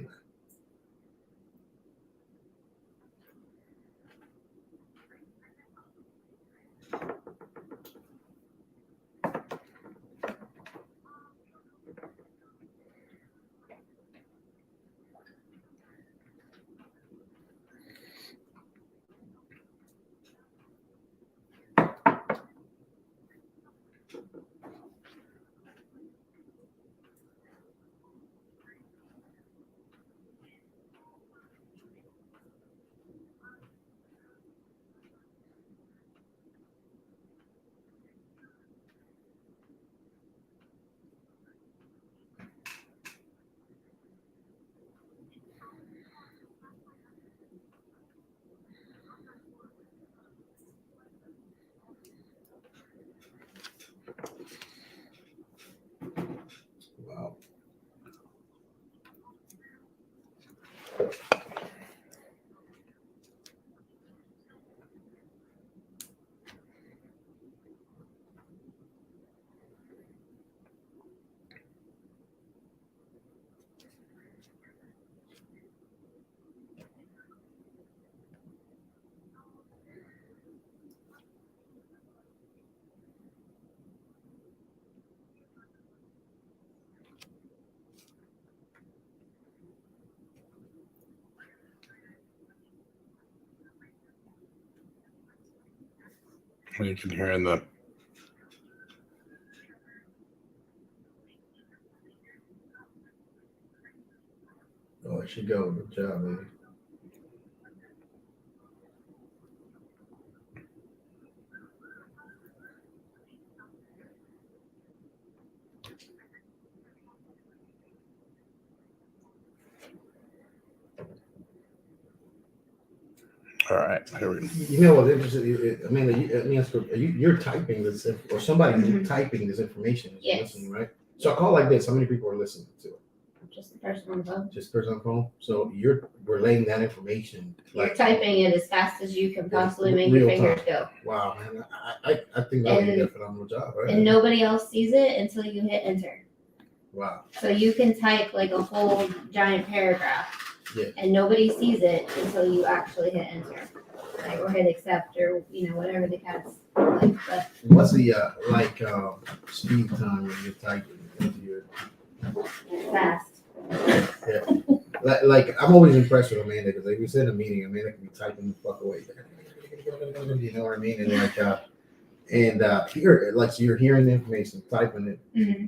Wow. You can hear in the. Oh, it should go. Good job, baby. All right, here we go. You know what's interesting? You're typing this, or somebody's typing this information as you're listening, right? So a call like this, how many people are listening to it? Just the person on the phone. Just person on the phone. So you're relaying that information. You're typing it as fast as you can possibly make your fingers go. Wow, man. I think that would be a phenomenal job, right? And nobody else sees it until you hit enter. Wow. So you can type like a whole giant paragraph. Yeah. And nobody sees it until you actually hit enter. Like, or hit accept or whatever the cat's like. But what's the speed time when you're typing into your fast. Yeah. Like I'm always impressed with Amanda because like we said in a meeting, Amanda can be typing the fuck away. you know what I mean? And here, like, so you're hearing the information, typing it,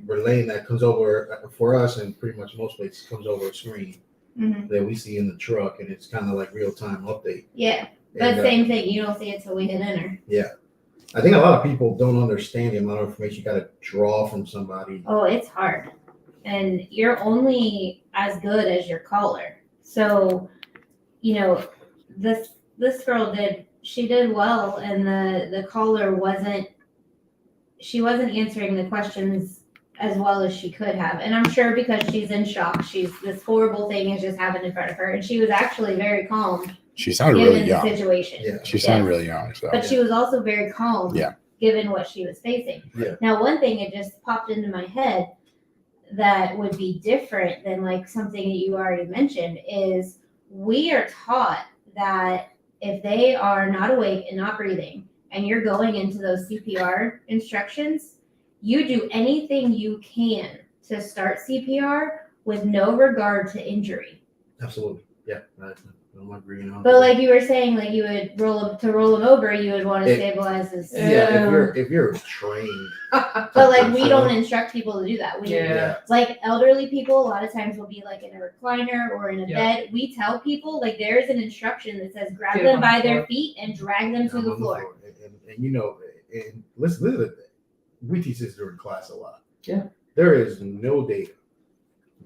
relaying that comes over for us, and pretty much most places comes over a screen that we see in the truck, and it's kind of like real time update. Yeah, but same thing. You don't see it till we hit enter. Yeah, I think a lot of people don't understand the amount of information you got to draw from somebody. Oh, it's hard, and you're only as good as your caller. So, you know, this girl did well, and the caller wasn't answering the questions as well as she could have. And I'm sure because she's in shock, this horrible thing has just happened in front of her, and she was actually very calm. She sounded given really young. The situation. Yeah. She sounded really young. So. But she was also very calm. Yeah. Given what she was facing. Yeah. Now, one thing it just popped into my head that would be different than like something that you already mentioned is we are taught that if they are not awake and not breathing, and you're going into those CPR instructions, you do anything you can to start CPR with no regard to injury. Absolutely. Yeah. I'm agreeing on. But like you were saying, like you would roll him over, you would want to stabilize his. Yeah, if you're trained. But like we don't instruct people to do that. Like elderly people, a lot of times will be like in a recliner or in a bed. We tell people like there is an instruction that says grab them by their feet and drag them to the floor. And you know, and listen, we teach this during class a lot. Yeah. There is no data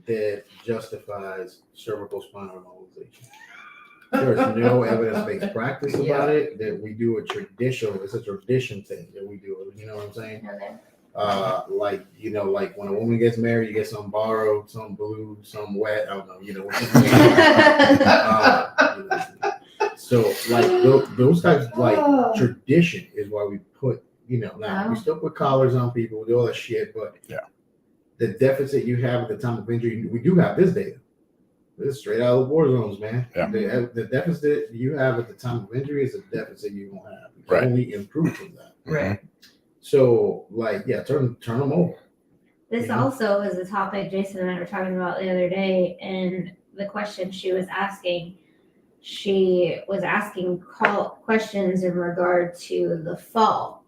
that justifies cervical spinal immobilization. There's no evidence-based practice about it. That we do it's a tradition thing that we do. You know what I'm saying? Okay. Like, you know, like when a woman gets married, you get some borrowed, some blue, some wet. I don't know, you know. So like those types of like tradition is why we put, you know, now we still put collars on people, we do all that shit, but the deficit you have at the time of injury, we do have this data. This is straight out of the war zones, man. Yeah. The deficit you have at the time of injury is a deficit you won't have. You Right. can only improve from that. Right. So like, turn them over. This also is a topic Jason and I were talking about the other day, and the question she was asking questions in regard to the fall.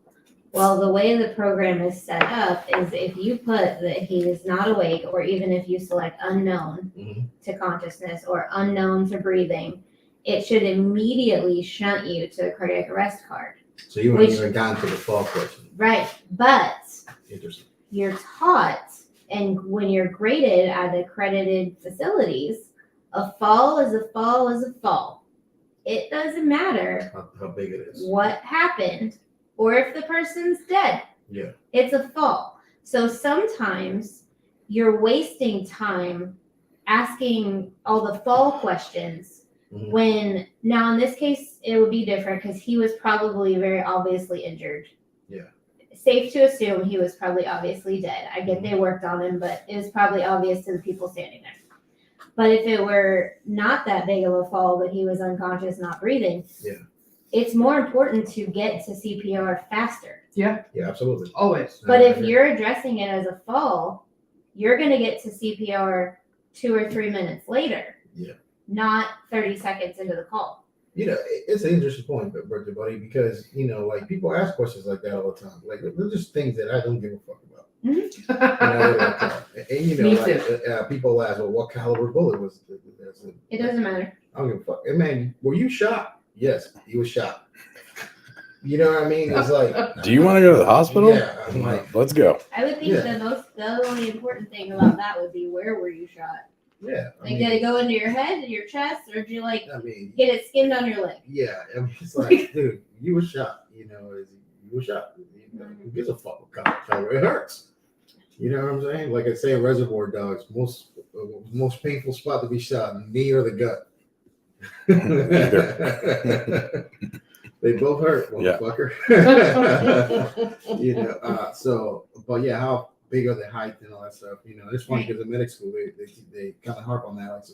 Well, the way the program is set up is if you put that he is not awake, or even if you select unknown to consciousness or unknown to breathing, it should immediately shunt you to a cardiac arrest card. So you haven't even gotten to the fall question. Right. But Interesting. You're taught, and when you're graded at accredited facilities, a fall is a fall is a fall. It doesn't matter How big it is. what happened or if the person's dead. Yeah. It's a fall. So sometimes you're wasting time asking all the fall questions when, now in this case, it would be different because he was probably very obviously injured. Yeah. Safe to assume he was probably obviously dead. I get they worked on him, but it was probably obvious to the people standing there. But if it were not that big of a fall, but he was unconscious, not breathing, it's more important to get to CPR faster. Yeah. Yeah, absolutely. Always. But if you're addressing it as a fall, you're going to get to CPR 2 or 3 minutes later. Yeah. Not 30 seconds into the call. You know, it's an interesting point, birthday buddy, because, you know, like people ask questions like that all the time. Like, they're just things that I don't give a fuck about. You know, and you know, like, people ask, well, what caliber bullet was it? It doesn't matter. I don't give a fuck. And man, were you shot? Yes, he was shot. You know what I mean? It's like, do you want to go to the hospital? Yeah, I'm like, let's go. I would think the only important thing about that would be where were you shot? yeah. Like, did it go into your head, your chest, or did you I mean, get it skinned on your leg? yeah. I mean, it's like, dude, you were shot. You know, you were shot. You know, who gives a fuck what color? It hurts. You know what I'm saying? Like I say, in Reservoir Dogs, most painful spot to be shot, knee or the gut. They both hurt, motherfucker. You know, but yeah, how big are the height and all that stuff? You know, it's funny because in medical school they kind of harp on that.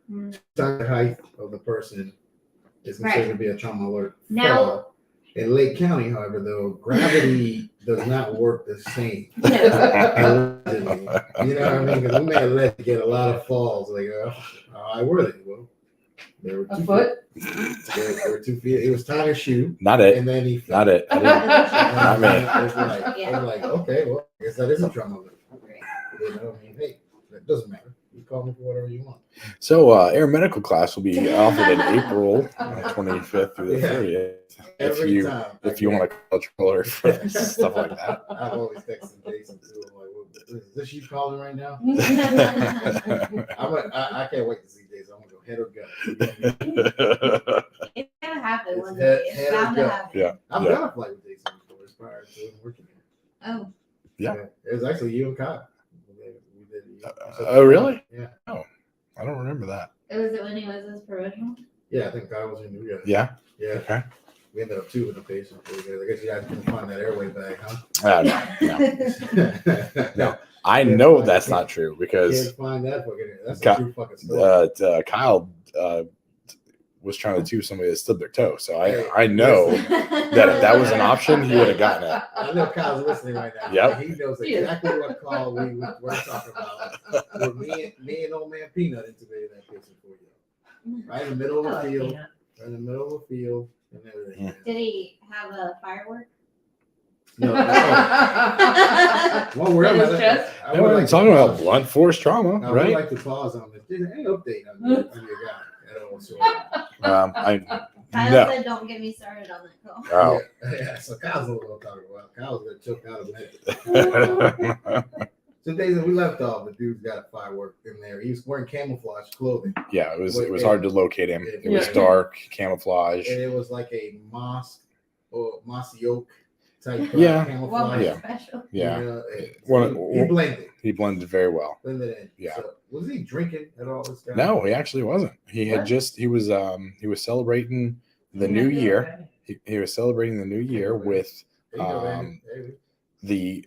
Like, the height of the person is considered to be a trauma alert. Now, in Lake County, however, though, gravity does not work the same. Allegedly. You know what I mean? Because we may have let get a lot of falls. Like, why were they? Well, There were A 2 foot? feet. There were 2 feet. It was tying a shoe, Not it. and then he fell. Not it. I didn't. Not me. I was like, okay, well, I guess that is a trauma. You know, I mean, hey, that doesn't matter. You call me for whatever you want. So, air medical class will be offered in April 25th through the 30th. Every time. If you want to call a controller for stuff like that. I've always texted Jason too. I'm like, well, is this you calling right now? I can't wait to see Jason. I'm gonna go head or gut. It's gonna happen one It's day. It's head or bound to gut. happen. Yeah. I've done a flight with Jason before. It's prior to him working here. Oh, Yeah. It was actually you and Kyle. We did. Oh, really? Yeah. I don't remember that. was it when he was his provisional? Yeah, I think Kyle was in New York. Yeah. Yeah. Okay. We ended up tubing the patient. I guess you guys couldn't find that airway bag, huh? No. No. I know that's not true because Can't find that fucking. That's a true fucking story. Kyle was trying to tube somebody that stubbed their toe. So I know that if that was an option, he would have gotten it. I know Kyle's listening right now. Yep. He knows exactly what call we're talking about. Where me and old man Peanut intubated that patient for you. Right in the middle of the field. Right in the middle of the field and everything. Did he have a firework? No. Well, we're In his chest? We're talking about blunt force trauma, I would right? like to pause on this. There's any update on your guy at all. So, Kyle No. said, "Don't get me started on that call." Oh. yeah, so Kyle's what I'm talking about. Kyle's gonna choke out a minute. Yeah, So days that we left off, the dude's got a firework in there. He was wearing camouflage clothing, it was hard to locate him. It was Yeah. dark, camouflage. and it was like a mossy oak type Yeah. What camouflage. was Yeah. special? Yeah, You know, One- he blended. he blended very well. Blended in. Yeah. So, was he drinking at all? This guy? No, he actually wasn't. He had What? he was celebrating the new year. He was celebrating the new year with There you go, baby.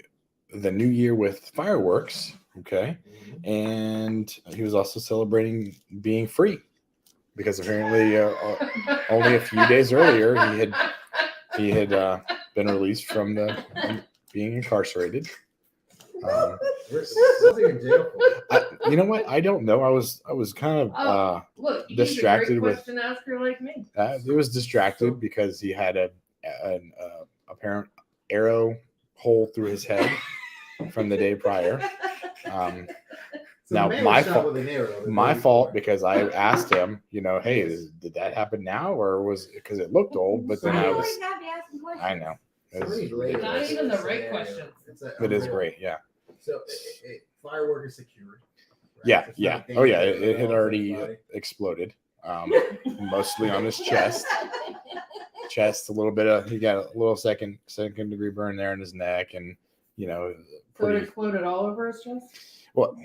the new year with fireworks. Okay. Mhm. And he was also celebrating being free because apparently only a few days earlier he had been released from being incarcerated. What's he in jail for? You know what? I don't know. I was kind of Look, you distracted need a with- great question asker like me. he was distracted because he had an apparent arrow hole through his head from the day prior. So Now, the man my was shot fault- with an arrow the My day fault before. because I asked him, hey, did that happen now or was because it looked old? But then I I always was, gotta be asking questions. I know. It It's was- really Not late. even the right Scenario. questions. It is unreal. great. Yeah. So, firework is secured. right? Yeah. It's Yeah. not Oh, yeah. dangerous It at had all to already anybody. exploded, mostly on his chest. A little bit of, he got a little second degree burn there in his neck and, So it pretty, exploded all over his chest? well,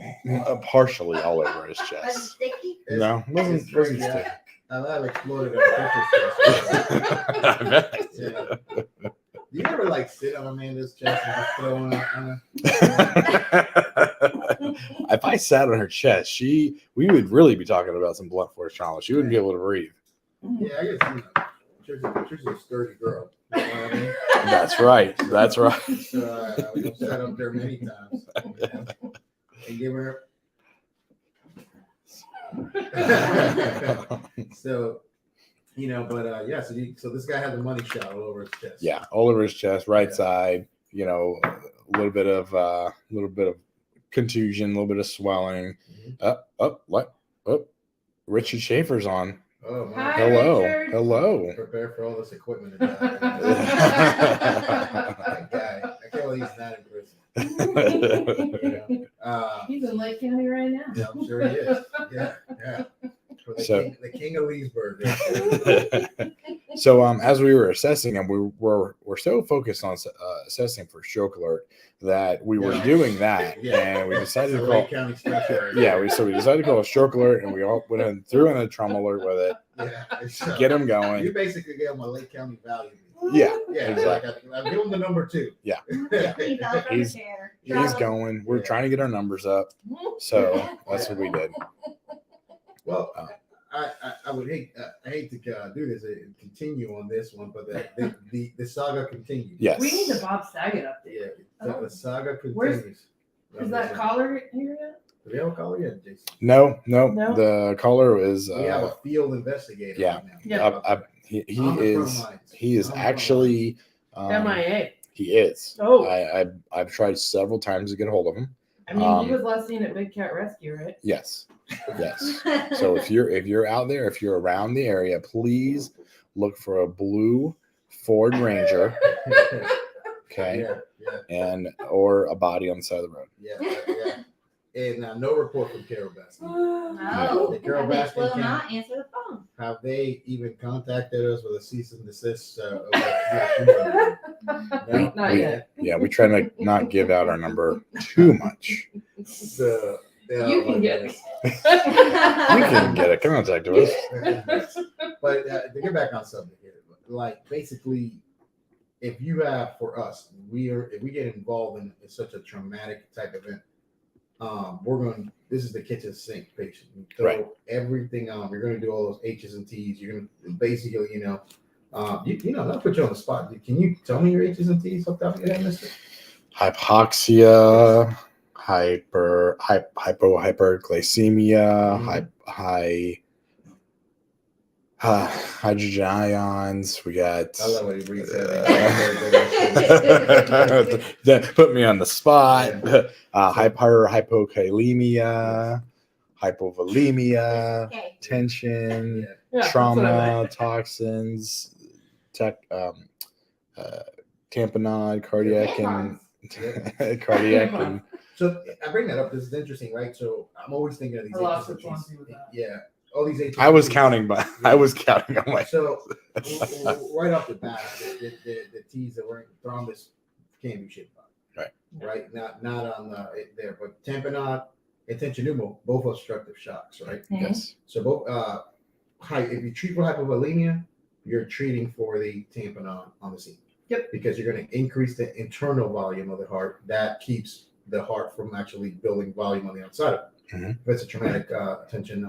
partially all over his Was it chest. sticky? No, It's wasn't crazy. sticky. I've exploded on I bet. Yeah. Do you ever like sit on Amanda's chest and just throw on her? If I sat on her chest, we would really be talking about some blunt force trauma. She wouldn't be able to breathe. Yeah, I guess Trisha's a sturdy girl. You know what I mean? That's right. That's right. So I've sat up there many times and give her. So, so this guy had the money shot all over his chest. Yeah, all over his chest, right Yeah. side. A little bit of contusion, a little bit of swelling. Mhm. Richard Schaefer's on. Oh, my. Hi. Hello, Richard. hello. Prepare for all this equipment. That guy, I can't believe he's not in prison. He's in Lake County right now. Yeah, I'm sure he is. Yeah. For the, So- the king of Leesburg. So as we were assessing him, we're so focused on assessing for stroke alert that we were Yeah. doing that, Yeah. and we decided to It's a call. Lake County structure. Yeah, we decided to call a stroke alert, and we all went and threw in a trauma alert with it, Yeah. It's, get him You going. basically gave him a Lake County value. Yeah, Yeah, exactly. I'll give him the number 2. Yeah. He fell from the He's- chair. He's going. We're Yeah. trying to get our numbers up, so that's what we did. Well, I would hate I hate to do this and continue on this one, but the saga continues. Yes. We need to Bob Saget update. Yeah, the saga Where's- continues. Is that collar here yet? Do we have a caller yet, Jason? No. No. The caller is. We have a field investigator. Yeah. Right now. Yeah. He On the front is. lines. He is On the front actually. MIA. He is. Oh. I've tried several times to get a hold of him. I mean, he was last seen at Big Cat Rescue, right? Yes. So if you're out there, if you're around the area, please look for a blue Ford Ranger, okay, and or a body on the side of the road. Yeah. And no report from Carol Baskin. No, The Carol that bitch Baskin will can- not answer the phone. Have they even contacted us with a cease and desist? No, Not yet. Yeah, we try to not give out our number too much. You can get it. You can get a contact to us. But to get back on subject here, like basically, if you have for us, if we get involved in such a traumatic type event, this is the kitchen sink patient. You throw Right. everything on. You're going to do all those H's and T's. You're going to basically, I'll put you on the spot. Can you tell me your H's and T's off the top of your head, mister? Hypoxia, hyperglycemia, hydrogen ions. We got. I love what he brings That put me on the spot. Hypokalemia, hypovolemia, Okay. tension, Yeah, that's what I trauma, meant. toxins, tamponade, cardiac and cardiac and So I bring that up. This is interesting, right? So I'm always thinking of these I lost H's the and T's. Swansea with that. Yeah, all these H's. I was and T's. counting, but I was counting on my. So right off the bat, the T's that were thrombus can't be shit about. Right. Not on there, but tamponade and tension pneumo, both obstructive shocks, right? Yes. So both if you treat for hypovolemia, you're treating for the tamponade on the scene. Yep. Because you're going to increase the internal volume of the heart. That keeps the heart from actually building volume on the outside of it. Mhm. If it's a traumatic tension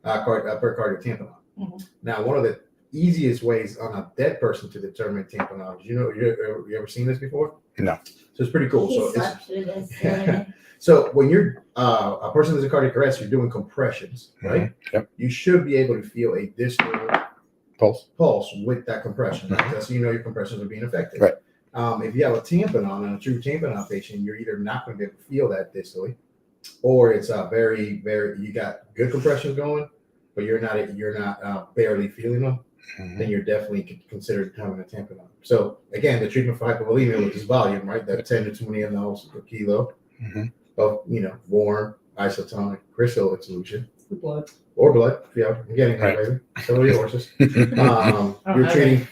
pericardial tamponade. Mhm. Now, one of the easiest ways on a dead person to determine tamponade, you ever seen this before? No. So it's pretty cool. He So slept through this. Today. so when you're a person that's a cardiac arrest, you're doing compressions, right? Yep. You should be able to feel a distal Pulse. with that compression. Right? That's so your compressions are being effective. Right. If you have a tamponade and a true tamponade patient, you're either not going to be able to feel that distally, or it's very, very. You got good compressions going, but you're not barely feeling them. Mhm. Then you're definitely considered having a tamponade. So again, the treatment for hypovolemia with this volume, right? That 10 to 20 mLs per kilo Mhm. of warm isotonic crystalline solution The blood. or blood. Yeah, I'm getting that, Right. baby. So are your horses.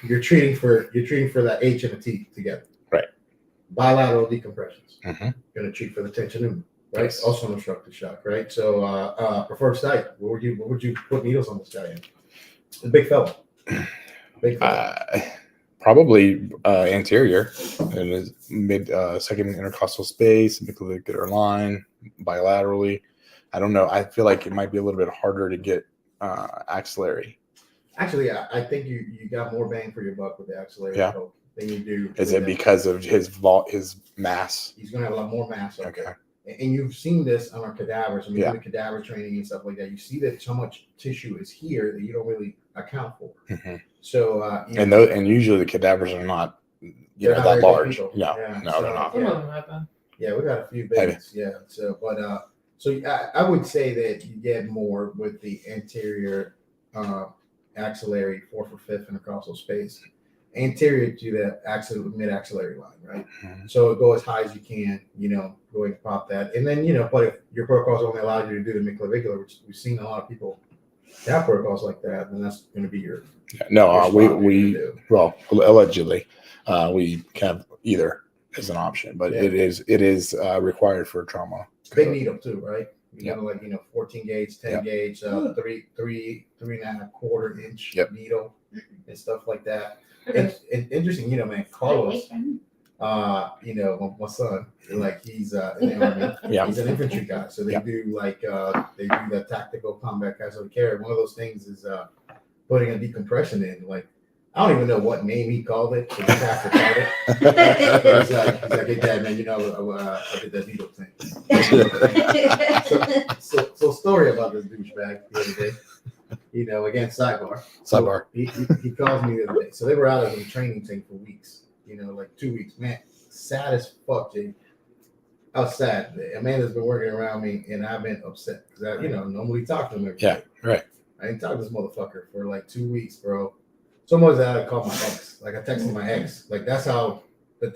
You're treating for that H and a T together. Right. Bilateral decompressions. Mhm. Going to treat for the tension pneumo, right? Yes. Also an obstructive shock, right? So preferred site. What would you put needles on this guy in? A big fella. Big fella. Probably anterior in his second intercostal space, midclavicular line, bilaterally. I don't know. I feel like it might be a little bit harder to get axillary. Actually, I think you got more bang for your buck with the axillary poke than you do. Is with it that. because of his mass? He's going to have a lot more mass. Okay. And you've seen this on our cadavers. I mean, Yeah. in the cadaver training and stuff like that. You see that so much tissue is here that you don't really account for. Mhm. So And usually the cadavers are not They're not that very big large. people. No, Yeah. no, So, they're not. Some of them have been. Yeah, we got a few Maybe. babies. Yeah. So, I would say that you get more with the anterior axillary 4 for 5th intercostal space, anterior to the mid axillary line, right? Mhm. So go as high as you can, go and pop that, and then but if your protocols only allow you to do the midclavicular, which we've seen a lot of people have protocols like that, then that's going to be your No, spot we to do. well allegedly we have either as an option, but Yeah. it is required for trauma. Big needle too, right? Yeah. 14 gauge, 10 Yeah. gauge, 3.25 inch Yep. needle and stuff like that. Okay. It's interesting, man. Carlos, my son, he's in the army. Yeah. He's an infantry guy, so they Yeah. do they do the tactical combat casualty care. One of those things is putting a decompression in. Like I don't even know what name he called it. He just has to call it. He's like, hey, Dad, man, I did that needle thing. So story about this douchebag the other day. Again, sidebar. Sidebar. So he calls me the other day. So they were out of the training thing for weeks. Like 2 weeks. Man, sad as fuck, Jay. I was sad. Amanda's been working around me, and I've been upset because I, normally talk to him every day. Right. I didn't talk to this motherfucker for like 2 weeks, bro. So much that I had to call my ex. Like I texted my ex. Like that's how the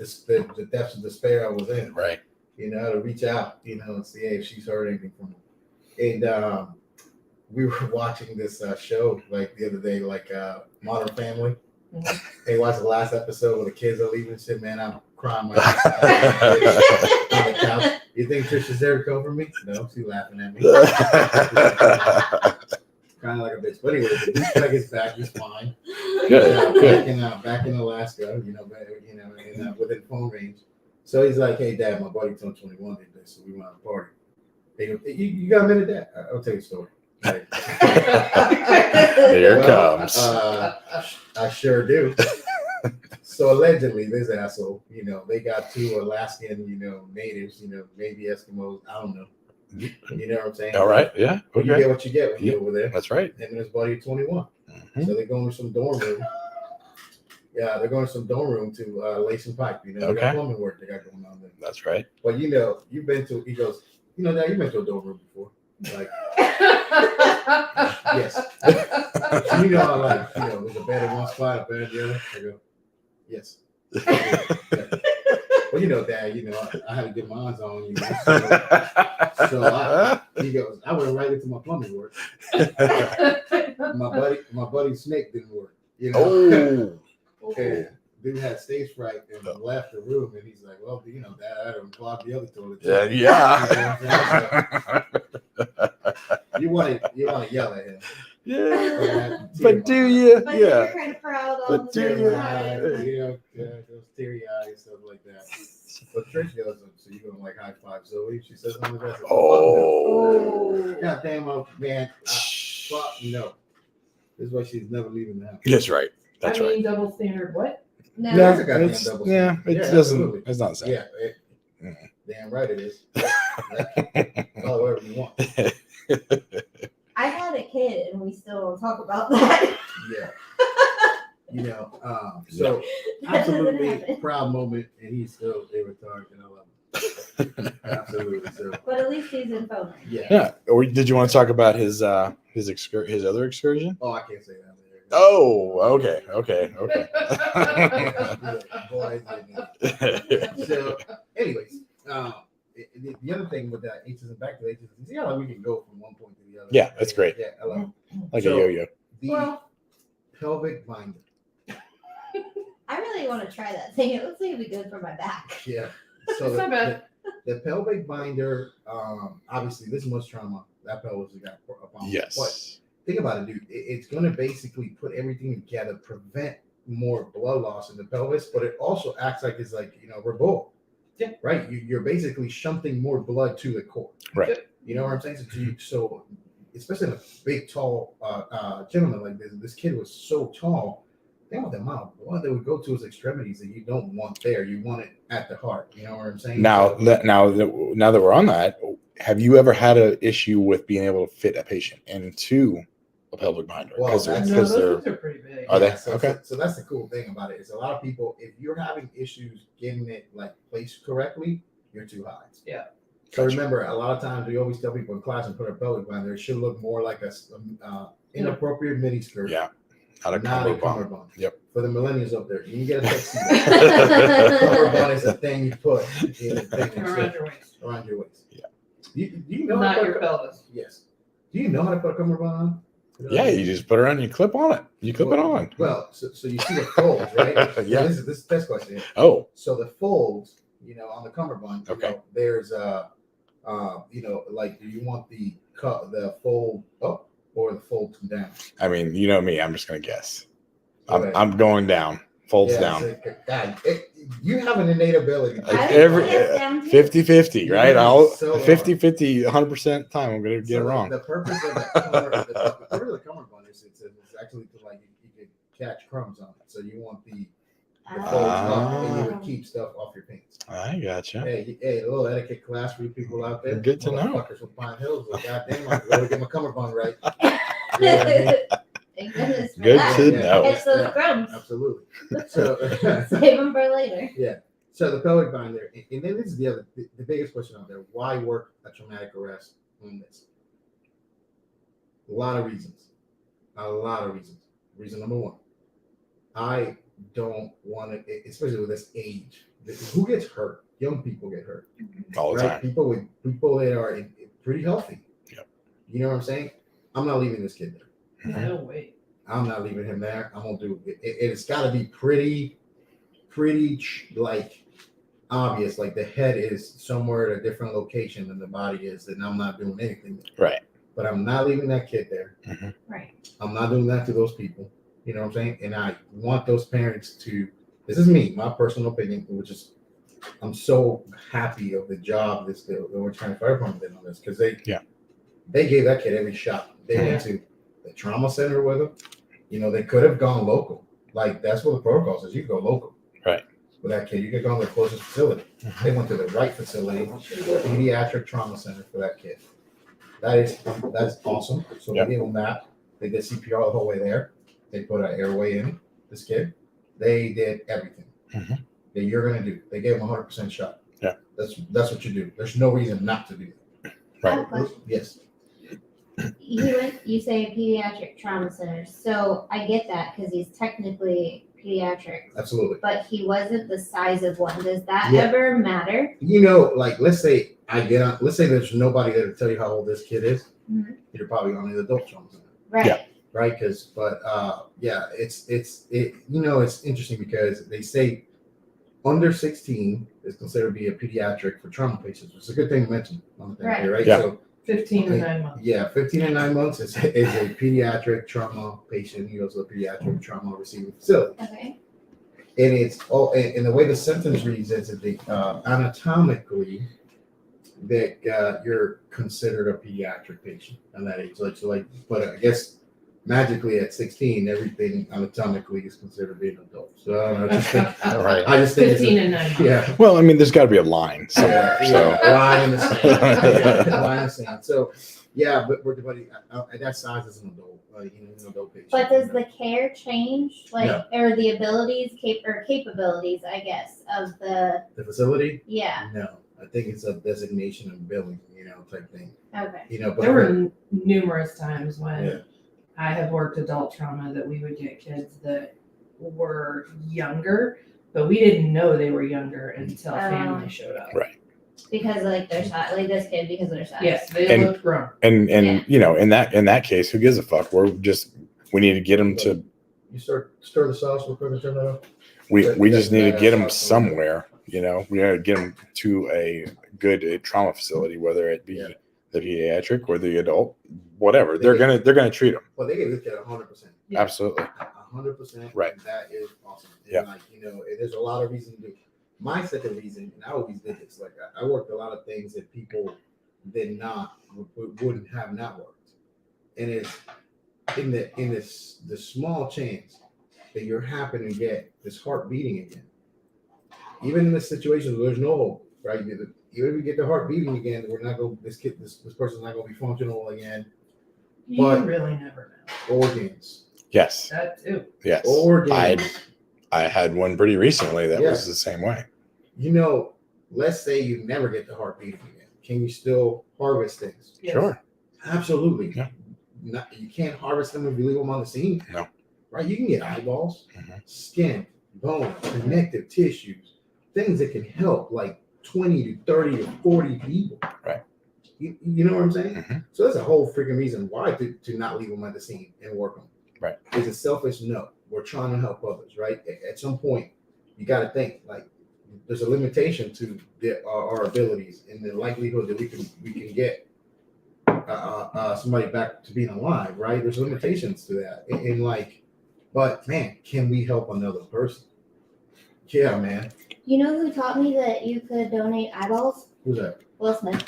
depths of despair I was in. Right. To reach out, and see if she's heard anything from him. And we were watching this show like the other day, like Modern Family. Mhm. Hey, watched the last episode where the kids are leaving. Shit, man, I'm crying my ass out on the couch. You think Trisha's there to cover me? No, she's laughing at me. Kind of like a bitch. But anyway, the douchebag is back. He's fine. Good. Back in Alaska, within phone range. So he's like, hey, Dad, my buddy turned 21 today, so we went on a party. They go, you got a minute, Dad? I'll tell you a story. Like, Here it comes. I sure do. So allegedly, this asshole, they got 2 Alaskan, natives, maybe Eskimos. I don't know. You know what I'm saying? All right. Yeah. You Okay. get what you get when you're over there. That's right. Him and his buddy 21. Mhm. So they're going to some dorm room. Yeah, they're going to some dorm room to lay some pipe. They Okay. got plumbing work they got going on there. That's right. But you've been to. He goes, Dad, you've been to a dorm room before. Like, yes. So there's a bed in one spot, a bed in the other. I go, yes. Yeah. Well, Dad, I had to get my eyes on you. So he goes, I went right into my plumbing work. My buddy Snake didn't work. Oh. And dude had stage fright and left the room, and he's like, well, Dad, I done clogged the other toilet. Yeah. You want to yell at him. Yeah. But do you? But Yeah. you're kind of proud all But the do time. you? Those teary eyes and stuff like that. But Trish goes, so you're going to like high five Zoe? She says, oh, that's Oh. God damn, man. Fuck no. This is why she's never leaving the house. That's right. That's right. double standard. What? No. Yeah, It's a goddamn it's, double yeah, standard. it Yeah, doesn't. absolutely. It's not the same. Yeah, damn right it is. Call it whatever you want. I had a kid, and we still don't talk about that. Yeah. So That doesn't absolutely happen. proud moment, and he's still a retard, and I love him. Absolutely. So But at least he's in phone. yeah. Yeah. Or did you want to talk about his other excursion? Oh, I can't say that. Oh, okay. Boy, so, anyways, the other thing with that H's and back to H's, you see how we can go from one point to the other. Yeah, that's great. Yeah, I love it. Like So, a yo-yo. The Well, pelvic binder. I really want to try that thing. It looks like it'd be good for my back. Yeah. So It's not bad. the pelvic binder, obviously, this much trauma that pelvis has got upon. But Yes. think about it, dude. It's going to basically put everything together, prevent more blood loss in the pelvis, but it also acts like it's like, revolt. Yeah. Right. You're basically shunting more blood to the core. Right. You know what I'm saying? So especially in a big, tall gentleman like this. This kid was so tall. Think about the amount of blood that would go to his extremities that you don't want there. You want it at the heart. You know what I'm saying? Now that we're on that, have you ever had an issue with being able to fit a patient into a pelvic binder? Well, Because that's- No, those they're things are pretty big. Are they? So, Okay. So that's the cool thing about it. Is a lot of people, if you're having issues getting it like placed correctly, you're too high. Yeah. So Gotcha. remember, a lot of times we always tell people in class and put a pelvic binder. It should look more like a inappropriate mini skirt. Yeah. Not a Not combo a bun. cummerbund. Yep. For the millennials up there, you can get a tuxedo. Cummerbund is a thing you put in the thing Around your waist, around your waist. Yeah. Do you know how not to put your a, pelvis. Yes. Do you know how to put a cummerbund on? Yeah, you just put it on, you clip on it. You clip it on. Well, so you see the folds, right? So Yeah. This is the test question. Oh, So the folds, on the cummerbund, Okay. There's like, do you want the fold up or the fold down? I mean, you know me. I'm just gonna guess. Okay. I'm going down. Folds Yeah, down. so, God, you have an innate ability. Like I every- think it's down too. 50-50, right? Yeah, I'll so, 50-50, 100% time. I'm gonna get it So wrong. The purpose of the cummerbund is it's actually to like you could catch crumbs on it. So you want the fold Ah. up, and you would keep stuff off your pants. I gotcha. Hey, a little etiquette class for you people out there. Good to know. Motherfuckers from Pine Hills. Like, goddamn, I gotta get my cummerbund right. You know what I mean? Thank goodness for Good that. to know. Catch those Yeah, crumbs. Absolutely. So, Save them for later. so the pelvic binder, and then this is the biggest question out there: why work a traumatic arrest on this? A lot of reasons. Reason number one: I don't want to, especially with this age. Who gets hurt? Young people get hurt. All the time. People that are pretty healthy. Yep. You know what I'm saying? I'm not leaving this kid there. No way. I'm not leaving him there. I'm gonna do it. It's got to be pretty like obvious. Like the head is somewhere at a different location than the body is, and I'm not doing anything there. Right. But I'm not leaving that kid there. Mm-hmm. Right. I'm not doing that to those people. You know what I'm saying? And I want those parents to. This is me, my personal opinion, which is I'm so happy of the job that we're trying to fire department did on this because they gave that kid every shot. They went to the trauma center with him. You know, they could have gone local. Like that's what the protocol says. You can go local. Right. With that kid, you could go to the closest facility. Mm-hmm. They went to the right facility, pediatric trauma center for that kid. That's awesome. So they gave him that. They did CPR the whole way there. They put an airway in this kid. They did everything that you're gonna do. They gave him 100% shot. Yeah. That's what you do. There's no reason not to do that. I have a question. Yes. You say pediatric trauma center, so I get that because he's technically pediatric, Absolutely. but he wasn't the size of one. Does that Yeah. ever matter? You know, like let's say let's say there's nobody there to tell you how old this kid is. Mhm. You're probably on the adult trauma center. Right. Yeah. Right? It's interesting because they say under 16 is considered to be a pediatric for trauma patients. It's a good thing to mention on the thing here, right? Yeah. So 15 and 9 months. yeah, 15 and 9 months is a pediatric trauma patient. He goes to a pediatric trauma receiving facility. Okay. And it's and the way the sentence reads is that the anatomically that you're considered a pediatric patient on that age. But I guess magically at 16, everything anatomically is considered being an adult. So I just think, Right. I just think 15 and 9 months. yeah. Well, I mean, there's got to be a line somewhere. Line in the sand. Line in the sand. So yeah, but at that size as an adult, an adult patient. But does the care change, No. or the abilities, capabilities, I guess, of the? The facility? Yeah. No, I think it's a designation and billing, type thing. Okay. But There were numerous times when Yeah. I have worked adult trauma that we would get kids that were younger, but we didn't know they were younger until family showed up. Right. Because like their size, like this kid, because of their size. Yes, they looked grown. And Yeah. in that case, who gives a fuck? We need to get them to. You stir the sauce real quick and turn that off. We just need to get them somewhere. We got to get them to a good trauma facility, whether it be the pediatric or the adult, whatever. They're gonna treat them. Well, they gave this kid 100%. Yeah. Absolutely. 100%. Right. That is awesome. And Yeah. there's a lot of reason to do. My second reason, and I always did this, like I worked a lot of things that people wouldn't have not worked. And it's in the small chance that you're happen to get this heart beating again. Even in this situation where there's no hope, right? Even if you get the heart beating again, we're not going. This person's not going to be functional again. You But- really never know. Organs. Yes. That too. Yes. Organs. I had one pretty recently that Yeah. was the same way. Let's say you never get the heart beating again. Can you still harvest things? Yes. Sure. Absolutely. Yeah. You can't harvest them if you leave them on the scene. No. Right? You can get eyeballs, Mhm. skin, bone, connective tissues, things that can help like 20 to 30 to 40 people. Right. You know what I'm saying? Mhm. So that's a whole freaking reason why to not leave them at the scene and work them. Right. It's a selfish no. We're trying to help others, right? At some point, you got to think like there's a limitation to our abilities and the likelihood that we can get somebody back to being alive, right? There's limitations to that, but man, can we help another person? Yeah, man. You know who taught me that you could donate eyeballs? Who's that? Will Smith.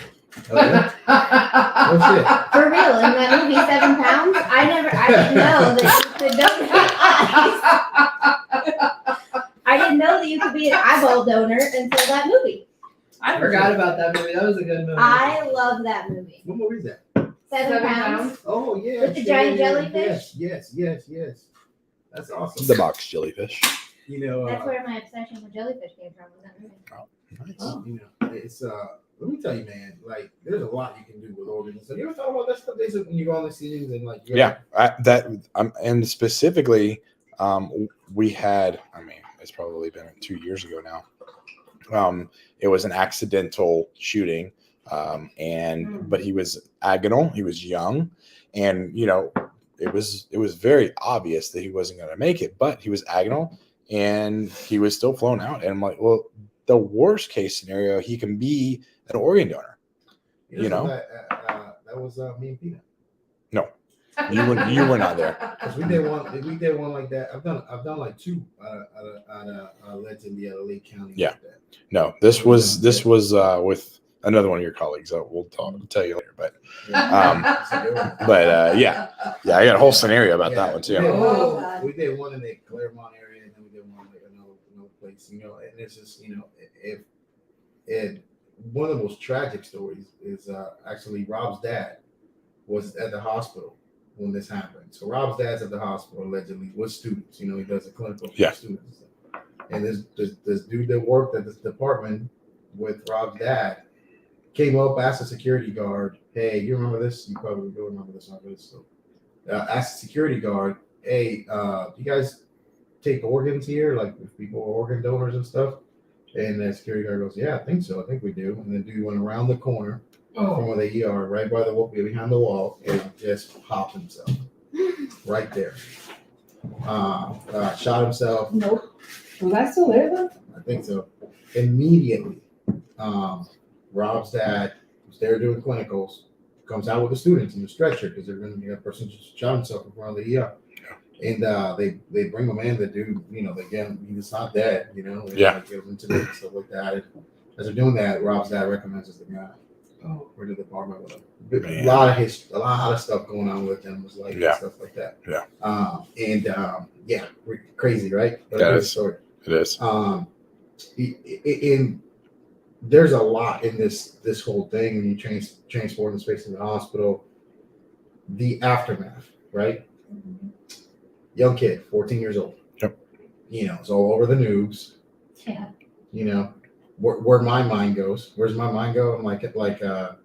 Oh, yeah? Oh, shit. For real, in that movie 7 Pounds, I didn't know that you could donate eyes. eyeball donor until that movie. I forgot about that movie. That was a good movie. I love that movie. What movie is that? 7 pounds. Oh yeah. With the giant jellyfish? Yes. That's awesome. The box jellyfish. You know, That's where my obsession with jellyfish came from. Was that movie? Nice. you know, it's let me tell you, man, like there's a lot you can do with organs. So you ever thought about that stuff? They said when you go on the scenes and like And specifically, we had. I mean, it's probably been 2 years ago now. It was an accidental shooting, but he was agonal. He was young, and you know, it was very obvious that he wasn't going to make it. But he was agonal, and he was still flown out. And I'm like, well, the worst case scenario, he can be an organ donor. You know? That was me and Peter. No, you were not there. Because we did one like that. I've done like two allegedly out of Lake County. Yeah. Like that. No, this was with another one of your colleagues. We'll tell you later. But yeah, I got a whole scenario about that one too. We did one in the Claremont area, and then we did one like another place. You know, and it's just, you know, if one of the most tragic stories is actually Rob's dad was at the hospital when this happened. So Rob's dad's at the hospital allegedly with students. You know, he does a clinical for students. And this dude that worked at this department with Rob's dad came up, asked a security guard, "Hey, you remember this? You probably don't remember this." So, asked the security guard, "Hey, you guys take organs here? Like if people are organ donors and stuff?" And the security guard goes, "Yeah, I think so. I think we do." And the dude went around the corner from where the ER, right by the wall, behind the wall, and just popped himself right there. Shot himself. Nope. Was I still there then? I think so. Immediately, Rob's dad was there doing clinicals, comes out with the students in the stretcher because they're going to get a person just shot himself in front of the ER. And they bring him in. The dude, you know, they get him. He's not dead, you know. They get him into it and stuff like that. And as they're doing that, Rob's dad recommends the guy for the department with him. A lot of stuff going on with him was like stuff like that. Crazy, right? That is story. It is. In there's a lot in this whole thing when you transport in space in the hospital. The aftermath, right? Young kid, 14 years old. Yep. You know, it's all over the news. Yeah. You know, where my mind goes. Where's my mind go? I'm like, how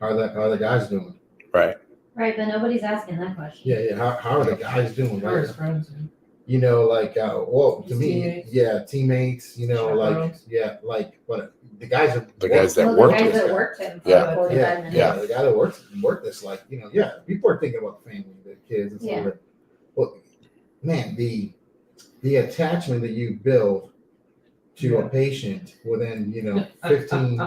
are the guys doing? Right. Right, but nobody's asking that question. Yeah. How are the guys doing? How are his friends? You know, like, well, to His me, teammates. Teammates. You know, Chaperones. but the guys are The guys that Well, worked the guys with that him. worked him for Yeah. 45 minutes. Yeah, the guy that worked this, like, you know, people are thinking about the family, the kids, and stuff like that. Well, man, the attachment that you build to a patient within, you know, 15,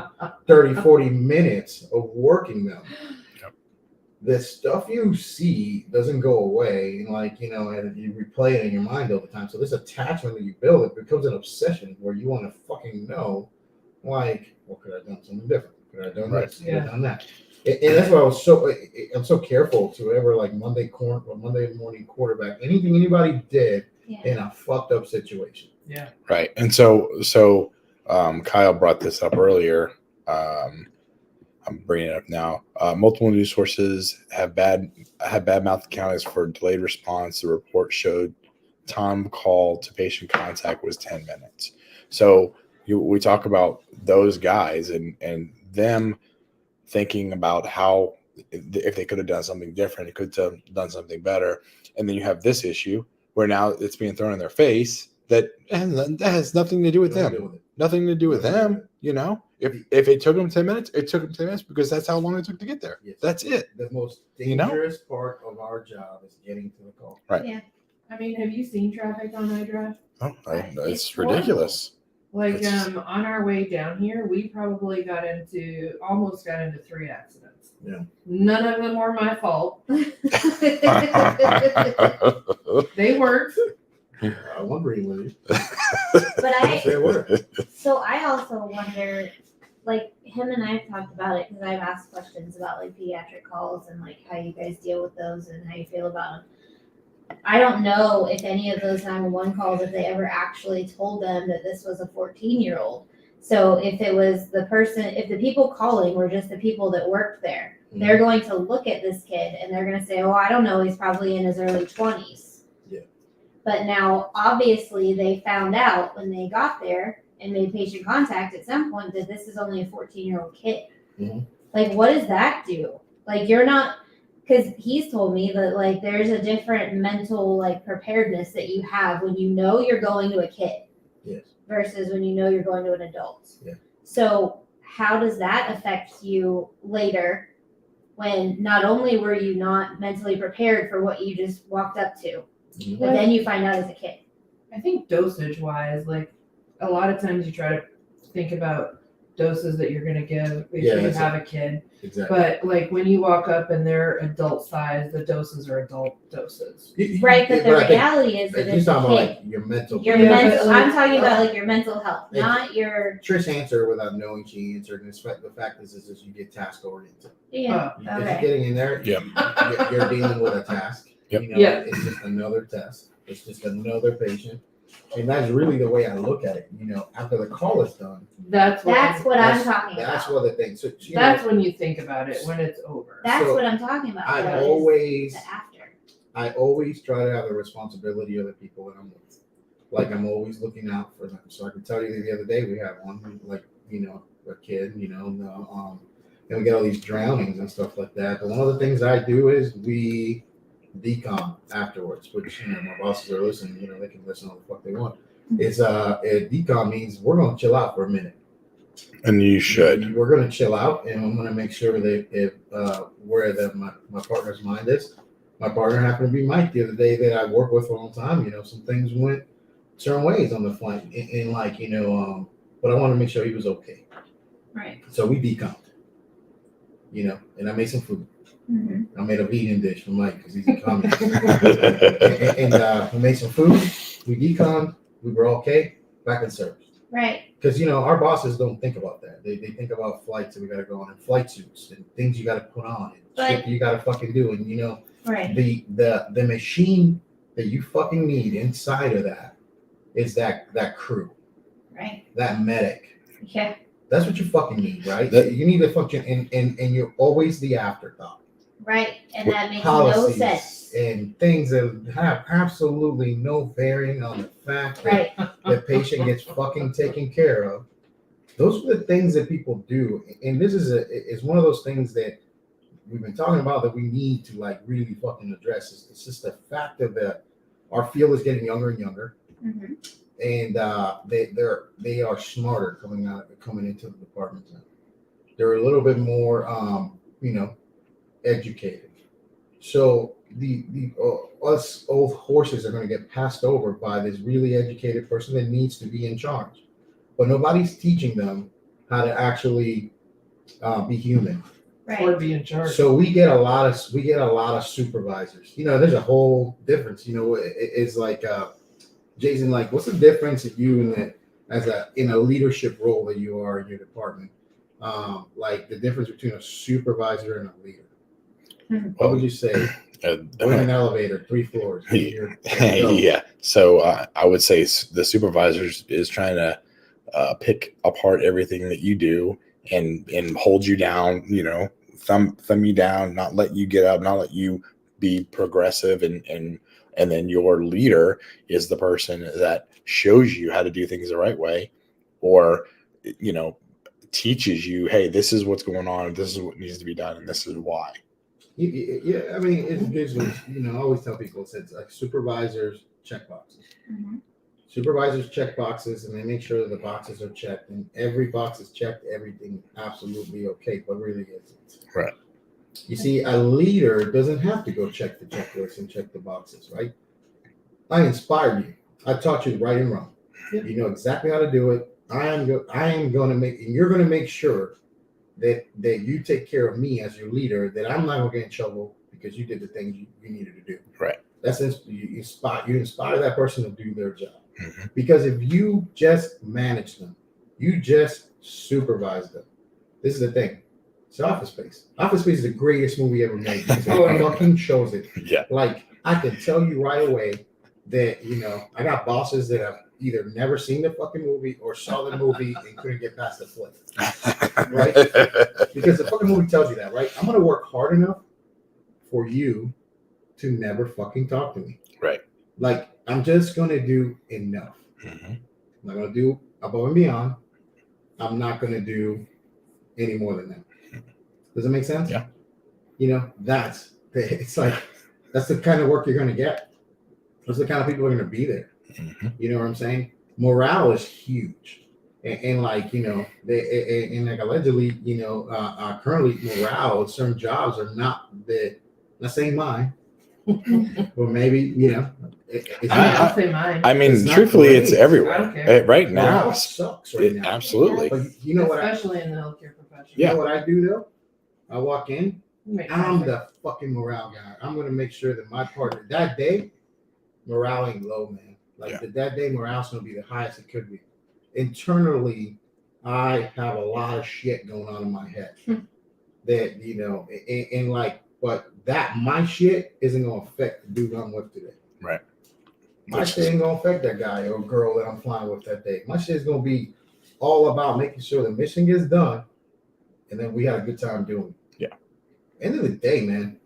30, 40 minutes of working them. The stuff you see doesn't go away, and like, you know, and you replay it in your mind all the time. So this attachment that you build, it becomes an obsession where you want to fucking know, like, well, could I have done something different? Could I have done this? Could I have done that? And that's why I'm so careful to ever like Monday morning quarterback anything anybody did in a fucked up situation. Yeah. Right. And so Kyle brought this up earlier. I'm bringing it up now. Multiple news sources have badmouthed counties for delayed response. The report showed time call to patient contact was 10 minutes. So we talk about those guys and them thinking about how if they could have done something different, it could have done something better. And then you have this issue where now it's being thrown in their face that has nothing to do with them. Nothing to do with them, you know. If it took them 10 minutes, it took them 10 minutes because that's how long it took to get there. Yes. That's it. The most dangerous part of our job is getting to the call. Right. Yeah. I mean, have you seen traffic on iDrive? Oh, it's horrible. ridiculous. Like, It's- on our way down here, we probably almost got into 3 accidents. Yeah. None of them were my fault. They weren't. I'm wondering with you. But They were. So I also wonder, like him and I've talked about it because I've asked questions about like pediatric calls and like how you guys deal with those and how you feel about them. I don't know if any of those 911 calls, if they ever actually told them that this was a 14-year-old. So if it was the person, if the people calling were just the people that worked there, they're going to look at this kid and they're going to say, oh, I don't know, he's probably in his early 20s. Yeah. But now, obviously, they found out when they got there and made patient contact at some point that this is only a 14-year-old kid. Mm-hmm. Like, what does that do? Like, you're not, because he's told me that, like, there's a different mental, like, preparedness that you have when you know you're going to a kid. Yes. Versus when you know you're going to an adult. Yeah. So how does that affect you later when not only were you not mentally prepared for what you just walked up to, Mm-hmm. but then you find out as a kid? I think dosage wise, like a lot of times you try to think about doses that you're gonna give before you have a kid. Exactly. But like when you walk up and they're adult size, the doses are adult doses. Right, but the reality is that you're it's a talking about kid. like your mental. Your Yeah, mental. but, like, I'm talking about like your mental health, Yeah. not your. Trish answered without knowing she answered. And the fact is you get task oriented. Yeah. If you're Okay. getting in there, Yep. you're dealing with a task. Yep. You know, Yeah. it's just another test. It's just another patient. And that's really the way I look at it. You know, after the call is done, That's what That's what I'm that's- talking that's about. what the thing. So you that's know, when you think about it, when it's over. That's so what I'm talking about. I though, is always the after. I always try to have the responsibility of the people that I'm with. Like I'm always looking out for them. So I can tell you the other day we had one, like, you know, a kid, you know, and we get all these drownings and stuff like that. But one of the things I do is we decom afterwards, which, you know, my bosses are listening, you know, they can listen all the fuck they want. It's a decom means we're gonna chill out for a minute. And you should. We're gonna chill out, and I'm gonna make sure that if where my partner's mind is. My partner happened to be Mike the other day that I worked with for a long time. You know, some things went certain ways on the flight, and like, you know, but I wanted to make sure he was okay. Right. So we decomped. You know, and I made some food. Mm-hmm. I made a vegan dish for Mike because he's a communist. and we made some food. We decommed. We were okay. Back in service. Right. Because, you know, our bosses don't think about that. They think about flights that we got to go on and flight suits and things you got to put on and shit you got to fucking do. And, you know, Right. the machine that you fucking need inside of that is that crew, Right. that medic. Yeah. That's what you fucking need, right? That- you need to function, and you're always the afterthought. Right. And that makes no Policies sense. and things that have absolutely no bearing on the fact that Right. the patient gets fucking taken care of. Those are the things that people do, and this is one of those things that we've been talking about that we need to like really fucking address. It's just the fact that our field is getting younger and younger, Mm-hmm. and they are smarter coming into the department now. They're a little bit more you know, educated. So the us old horses are going to get passed over by this really educated person that needs to be in charge, but nobody's teaching them how to actually be human. Or Right. be in charge. So we get a lot of supervisors. You know, there's a whole difference. You know, it's like Jason, like, what's the difference of you in a leadership role that you are in your department? Like the difference between a supervisor and a leader. What would you say? Go in an elevator, 3 floors. You're- go. Yeah. So I would say the supervisor is trying to pick apart everything that you do and hold you down, you know, thumb you down, not let you get up, not let you be progressive, and then your leader is the person that shows you how to do things the right way, or, you know, teaches you, hey, this is what's going on, this is what needs to be done, and this is why. Yeah, I mean, it's basically, you know, I always tell people it's like supervisors check boxes. Mm-hmm. Supervisors check boxes, and they make sure that the boxes are checked, and every box is checked, everything absolutely okay, but really isn't. Right. You see, a leader doesn't have to go check the checklist and check the boxes, right? I inspired you. I taught you right and wrong. Yeah. You know exactly how to do it. I am going to make, and you're going to make sure that you take care of me as your leader, that I'm not going to get in trouble because you did the things you needed to do. Right. That's you inspire that person to do their job. Mm-hmm. Because if you just manage them, you just supervise them. This is the thing. It's Office Space. Office Space is the greatest movie ever made because it fucking shows it. Yeah. Like I can tell you right away that, you know, I got bosses that have either never seen the fucking movie or saw the movie and couldn't get past the flick. Right? Because the fucking movie tells you that, right? I'm going to work hard enough for you to never fucking talk to me. Right. Like, I'm just going to do enough. Mhm. I'm not going to do above and beyond. I'm not going to do any more than that. Does it make sense? Yeah. You know, it's like, that's the kind of work you're going to get. Those are the kind of people who are going to be there. Mhm. You know what I'm saying? Morale is huge. And like, you know, and like allegedly, you know, currently morale at certain jobs are not saying mine, but maybe, you know, I'll say mine. I mean, It's not truthfully, it's great. I everywhere. don't care. Right now, morale sucks right now. absolutely. But you know what? Especially in the healthcare profession. You know what I do though? I walk in. Make I'm sense. the fucking morale guy. I'm gonna make sure that my partner that day, morale ain't low, man. Like that day, morale's gonna be the highest it could be. Internally, I have a lot of shit going on in my head that, you know, and like, but that my shit isn't gonna affect the dude I'm with today. Right. My shit ain't gonna affect that guy or girl that I'm flying with that day. My shit is gonna be all about making sure the mission gets done, and then we had a good time doing it. End of the day, man,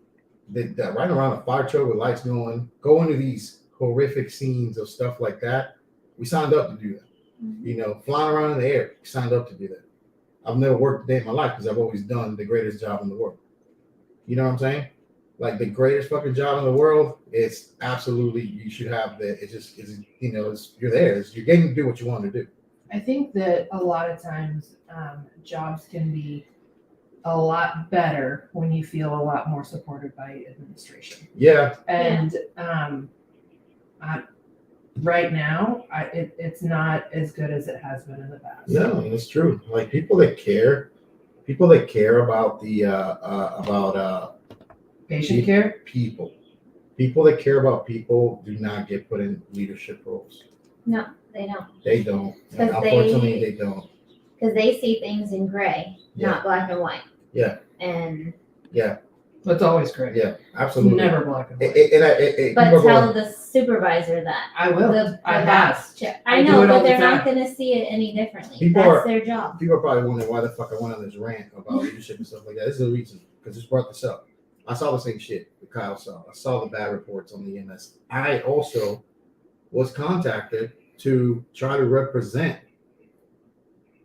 that right around a fire truck with lights going to these horrific scenes of stuff like that. We signed up to do that. Mhm. You know, flying around in the air, we signed up to do that. I've never worked a day in my life because I've always done the greatest job in the world. You know what I'm saying? Like the greatest fucking job in the world. It's absolutely, you should have that. It's you know, you're there. You're getting to do what you want to do. I think that a lot of times jobs can be a lot better when you feel a lot more supported by administration. Yeah. And right now, it's not as good as it has been in the past. No, it's true. Like people that care about the Patient care? people that care about people do not get put in leadership roles. No, they don't. They don't. Because Unfortunately, they don't. Because they see things in gray, Yeah. not black and white. Yeah. And It's always great. Yeah, absolutely. Never black and white. but people are tell the supervisor that. I will. The I boss have. check. I I do know, it all but the they're not time. going to see it any differently. People That's are- their job. People are probably wondering why the fuck I went on this rant about leadership and stuff like that. This is the reason, because this brought this up. I saw the same shit that Kyle saw. I saw the bad reports on the EMS. I also was contacted to try to represent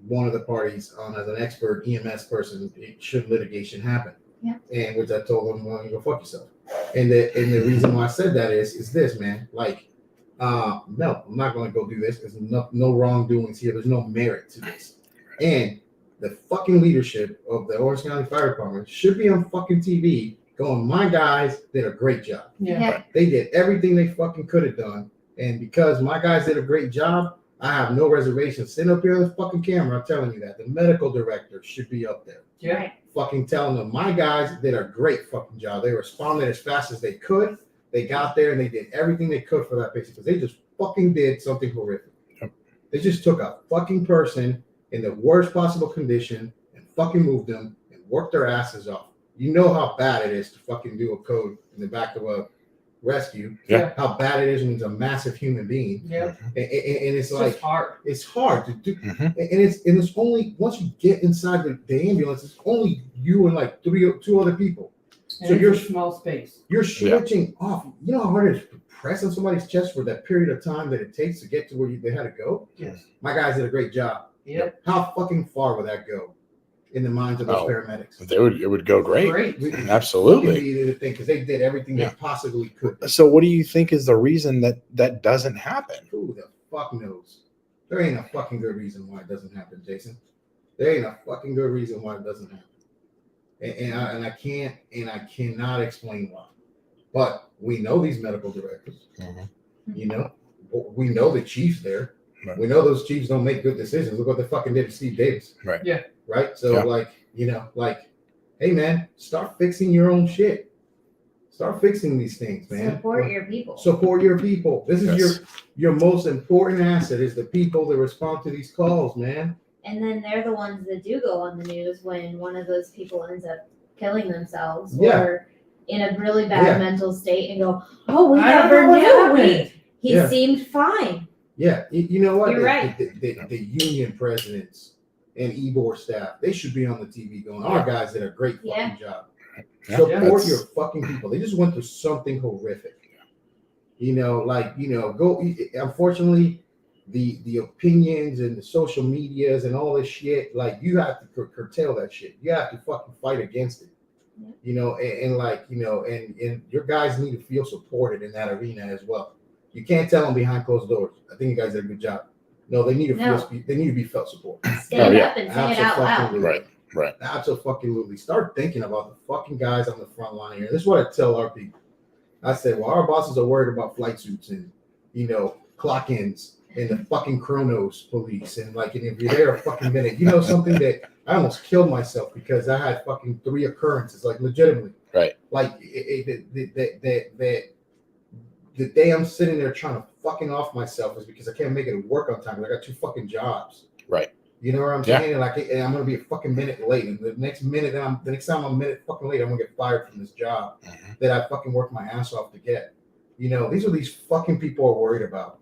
one of the parties as an expert EMS person should litigation happen. Yeah. And which I told them, well, you go fuck yourself. And the reason why I said that is this, man. Like, no, I'm not going to go do this. There's no wrongdoings here. There's no merit to this. And the fucking leadership of the Orange County Fire Department should be on fucking TV going, my guys did a great job. Yeah. They did everything they fucking could have done. And because my guys did a great job, I have no reservations. Sitting up here on the fucking camera, I'm telling you that. The medical director should be up there. Yeah. Right. Fucking telling them, my guys did a great fucking job. They responded as fast as they could. They got there and they did everything they could for that patient because they just fucking did something horrific. Yep. They just took a fucking person in the worst possible condition and fucking moved them and worked their asses off. You know how bad it is to fucking do a code in the back of a rescue. Yeah. How bad it is when it's a massive human being. Yeah. And it's It's like just hard. it's hard to do. Mhm. And it's only once you get inside the ambulance, it's only you and like two other people. And So it's you're a small space. You're switching off. You know how hard it is to press on somebody's chest for that period of time that it takes to get to where they had to go? Yes. My guys did a great job. Yep. How fucking far would that go in the minds of those Oh, paramedics? It would go great. Great. Absolutely. Because they did everything Yeah. they possibly could. So what do you think is the reason that doesn't happen? Who the fuck knows? There ain't a fucking good reason why it doesn't happen, Jason. There ain't a fucking good reason why it doesn't happen. And I cannot explain why. But we know these medical directors. Mhm. You know, we know the chiefs there. Right. We know those chiefs don't make good decisions. Look what they fucking did to Steve Davis. Right. Yeah. Right. So Yeah. Hey man, start fixing your own shit. Start fixing these things, man. Support your people. Support your people. This is Yes. your most important asset is the people that respond to these calls, man. And then they're the ones that do go on the news when one of those people ends up killing themselves Yeah. or in a really bad Yeah. mental state and go, "Oh, we I don't never know what knew. happened." He Yeah. seemed fine." Yeah, you know what? You're right. The union presidents and EBOR staff, they should be on the TV going, our guys did a great fucking Yeah. job. Yeah, Support that's- your fucking people. They just went through something horrific. You know, like, you know, unfortunately, the opinions and the social medias and all this shit, like, you have to curtail that shit. You have to fucking fight against it. Yeah. You know, and like, you know, and your guys need to feel supported in that arena as well. You can't tell them behind closed doors. I think you guys did a good job. No, they need to they need to be felt support. Stand yeah. up and say it out loud. Absolutely. Right. Absolutely. Start thinking about the fucking guys on the front line here. This is what I tell our people. I said, well, our bosses are worried about flight suits and, you know, clock ins and the fucking Chronos police. And like, and if you're there a fucking minute, you know, something that I almost killed myself because I had fucking 3 occurrences, like legitimately. Right. Like the day I'm sitting there trying to fucking off myself is because I can't make it to work on time. I got 2 fucking jobs. Right. You know what I'm Yeah. saying? And like, and I'm gonna be a fucking minute late. And the next time I'm a minute fucking late, I'm gonna get fired from this job that I fucking worked my ass off to get. You know, these are these fucking people are worried about.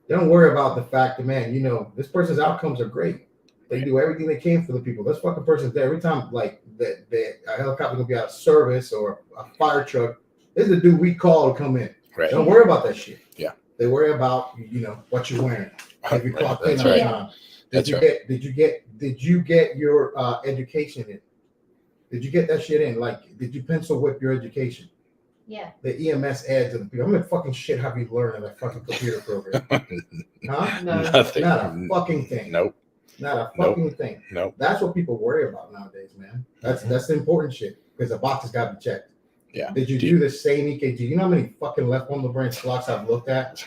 They don't worry about the fact that, man, you know, this person's outcomes are great. They do everything they can for the people. This fucking person's there every time, like that a helicopter gonna be out of service or a fire truck. This is the dude we call to come in. Right. Don't worry about that shit. Yeah. They worry about, you know, what you're wearing. If you clock in That's on right. time. That's Did you get your education in? Did you get that shit in? Like, did you pencil whip your education? Yeah. The EMS ads to the people. How many fucking shit have you learned in that fucking computer program? Huh? Nothing. Not a fucking thing. Nope. Not a fucking thing. Nope. That's what people worry about nowadays, man. That's the important shit because the box has got to be checked. Yeah. Did you do the same EKG? You know how many fucking left on the brain clocks I've looked at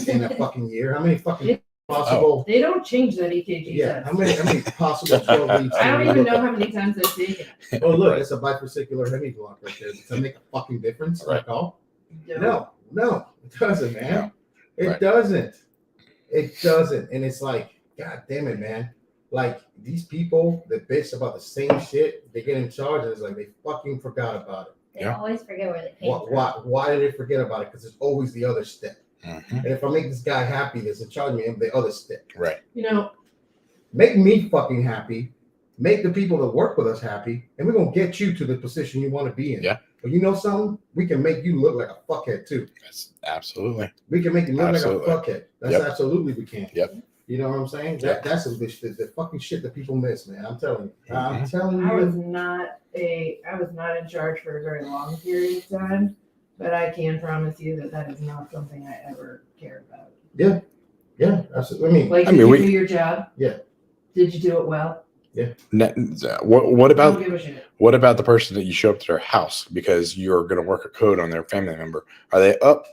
in a fucking year? How many fucking possible? They don't change that EKG Yeah. test. How many possible 12 leads? I don't even know how many times I've taken it. Oh, look, it's a bifurcicular hemi block right there. Does that make a fucking difference? Right. Like, oh, No. no, it doesn't, man. No. It Right. doesn't. It doesn't. And it's like, God damn it, man. Like, these people that bitch about the same shit, they get in charge, and it's like they fucking forgot about it. They always forget where they came from. Why did they forget about it? Because it's always the other step. And if I make this guy happy that's in charge of me, I'm the other step. Right. You know, Make me fucking happy. Make the people that work with us happy, and we're gonna get you to the position you want to be in. Yeah. But you know something? We can make you look like a fuckhead too. That's absolutely. We can make you look Absolutely. like a fuckhead. That's Yep. absolutely we can. Yep. You know what I'm saying? Yep. That's the fucking shit that people miss, man. I'm telling you. I'm telling I was you. not in charge for a very long period of time, but I can promise you that is not something I ever cared about. Yeah, absolutely. I mean, Like, I did mean, you we- do your job? Yeah. Did you do it well? What I don't about give a shit. what about the person that you show up to their house because you're going to work a code on their family member? Are they up?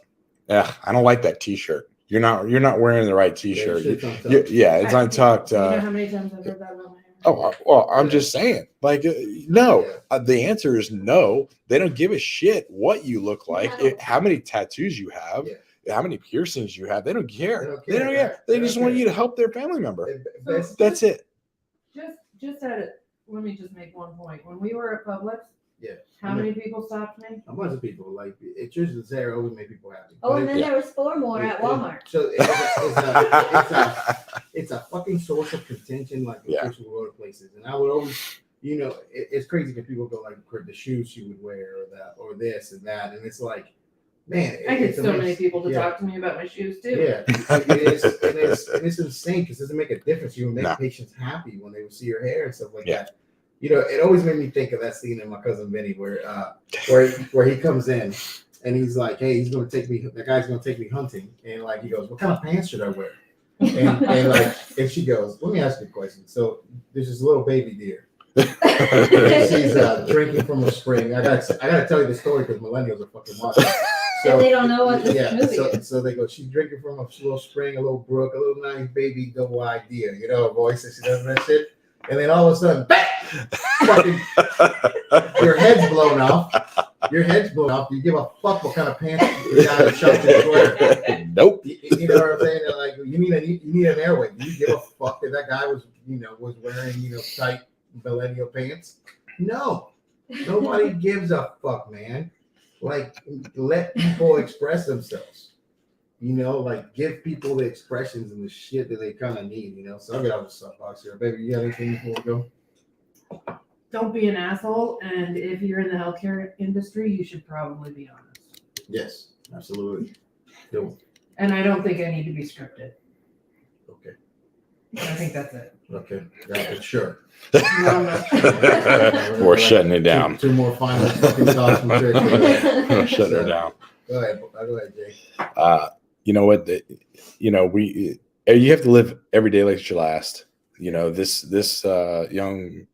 Yeah, I don't like that T-shirt. You're not wearing the right T-shirt. shit's untucked. Yeah, it's untucked. You know how many times I've heard that about my hair? Oh, well, I'm just saying. Like, no. The answer is no. They don't give a shit what you look like, No. how many tattoos you have, Yeah. how many piercings you have. They don't care. They don't They don't care. care. They They just don't want care. you to help their family member. Best- That's it. Just at it. Let me just make one point. When we were at Publix, Yeah. how many people stopped me? A bunch of people like it's usually there always make people happy. Oh, But and then there was 4 more at Walmart. So it's a fucking source of contention, like Yeah. official road places. And I would always, you know, it's crazy because people go like the shoes she would wear or that or this and that, and it's like, man, I get it's so many amazing. people to Yeah. talk to me about my shoes too. Yeah, it is insane because it doesn't make a difference. You would make No. patients happy when they would see your hair and stuff like Yeah. that. You know, it always made me think of that scene in My Cousin Vinny where he comes in and he's like, hey, the guy's gonna take me hunting, and like he goes, what kind of pants should I wear? And she goes, let me ask you a question. So there's this little baby deer. She's drinking from a spring. I gotta tell you the story because millennials are fucking watching. And they don't know what this movie so, is. so they go, she's drinking from a little spring, a little brook, a little nice baby double idea, you know, a voice that she does that shit. And then all of a sudden, bang! Fucking, your head's blown off. Your head's blown off. You give a fuck what kind of pants the guy that shot you wear. Nope. You know what I'm saying? They're like, you need an airway. Do you give a fuck that guy was wearing, tight millennial pants? No. Nobody gives a fuck, man. Like, let people express themselves. You know, like give people the expressions and the shit that they kind of need. You know, so I'll get out of the soapbox here, baby. You got anything before we go? Don't be an asshole, and if you're in the healthcare industry, you should probably be honest. Yes, absolutely. Do. And I don't think I need to be scripted. Okay. I think that's it. Okay. Yeah, sure. No, I'm not. We're shutting it down. Two more final fucking thoughts from Trick. We're shutting her down. Go ahead, Jay. You know what? You have to live every day like it's your last. You know, this young,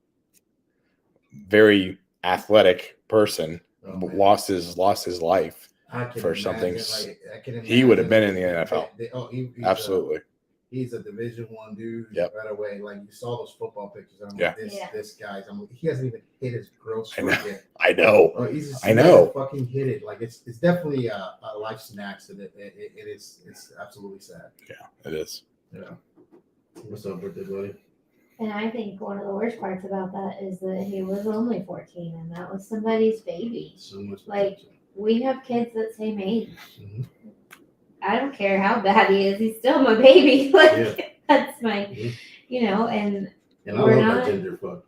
very athletic person lost his life for something. He would have been in the NFL. Absolutely. He's a Division I dude. Yep. Right away, like you saw those football pictures. I'm Yeah. like, this guy's. He hasn't even hit his growth spurt yet. I know. I know. Fucking hit it. Like it's definitely a life snacks, and it is. It's absolutely sad. Yeah, it is. Yeah. What's up with it, buddy? And I think one of the worst parts about that is that he was only 14 and that was somebody's baby. So much. Like, we have kids that same age. Mm-hmm. I don't care how bad he is, he's still my baby. Like, Yeah. that's my, Mm-hmm. and I we're love not. that ginger fuck.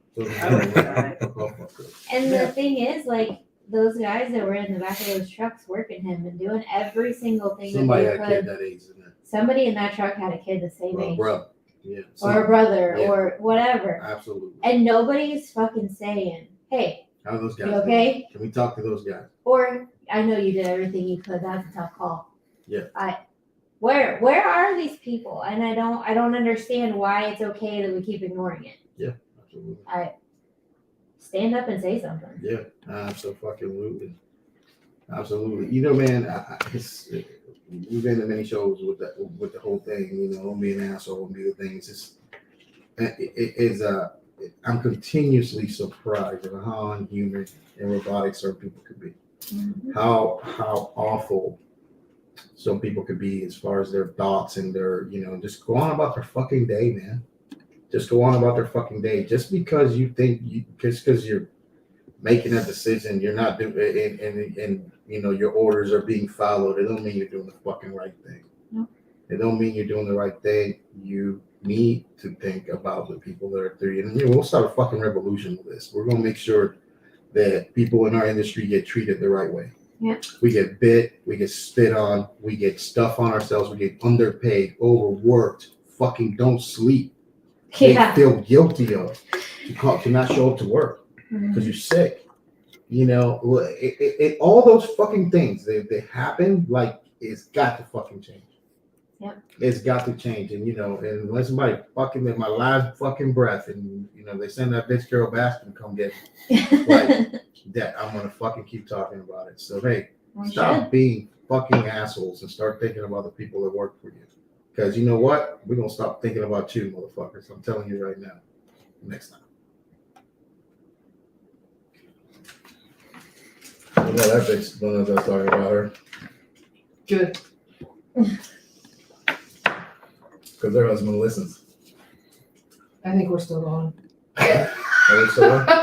And the thing is, like, those guys that were in the back of those trucks working him and doing every single thing Somebody that had they a kid could. that age, isn't it? Somebody in that truck had a kid the same age. Bro. Yeah. Or a brother, Yeah. or whatever. Absolutely. And nobody's fucking saying, hey, How are those guys? you okay? Can we talk to those guys? Or, I know you did everything you could. That's a tough call. Yeah. Where are these people? And I don't understand why it's okay that we keep ignoring it. Yeah, absolutely. Stand up and say something. Yeah, absolutely. Absolutely. You know, man, we've been to many shows with the whole thing. You know, don't be an asshole and do the things. I'm continuously surprised at how unhuman and robotic certain people could be. Mm-hmm. How awful some people could be as far as their thoughts and their, just go on about their fucking day, man. Just go on about their fucking day. Just because you think because you're making a decision, you're not doing and your orders are being followed. It don't mean you're doing the fucking right thing. No. It don't mean you're doing the right thing. You need to think about the people that are through you. And we'll start a fucking revolution with this. We're gonna make sure that people in our industry get treated the right way. Yeah. We get bit, we get spit on, we get stuff on ourselves, we get underpaid, overworked, fucking don't sleep. They feel guilty of to not show up to work because you're sick. All those fucking things they happen. Like, it's got to fucking change. Yeah, it's got to change. And and unless somebody fucking in my last fucking breath, and they send that bitch Carol Baskin to come get me, like that, I'm gonna fucking keep talking about it. So hey, stop being fucking assholes and start thinking about the people that work for you. Because you know what? We're going to stop thinking about you, motherfuckers. I'm telling you right now. Next time. Well, that bitch don't know what I'm talking about her. Good. Because her husband listens. I think we're still going. Are we still on?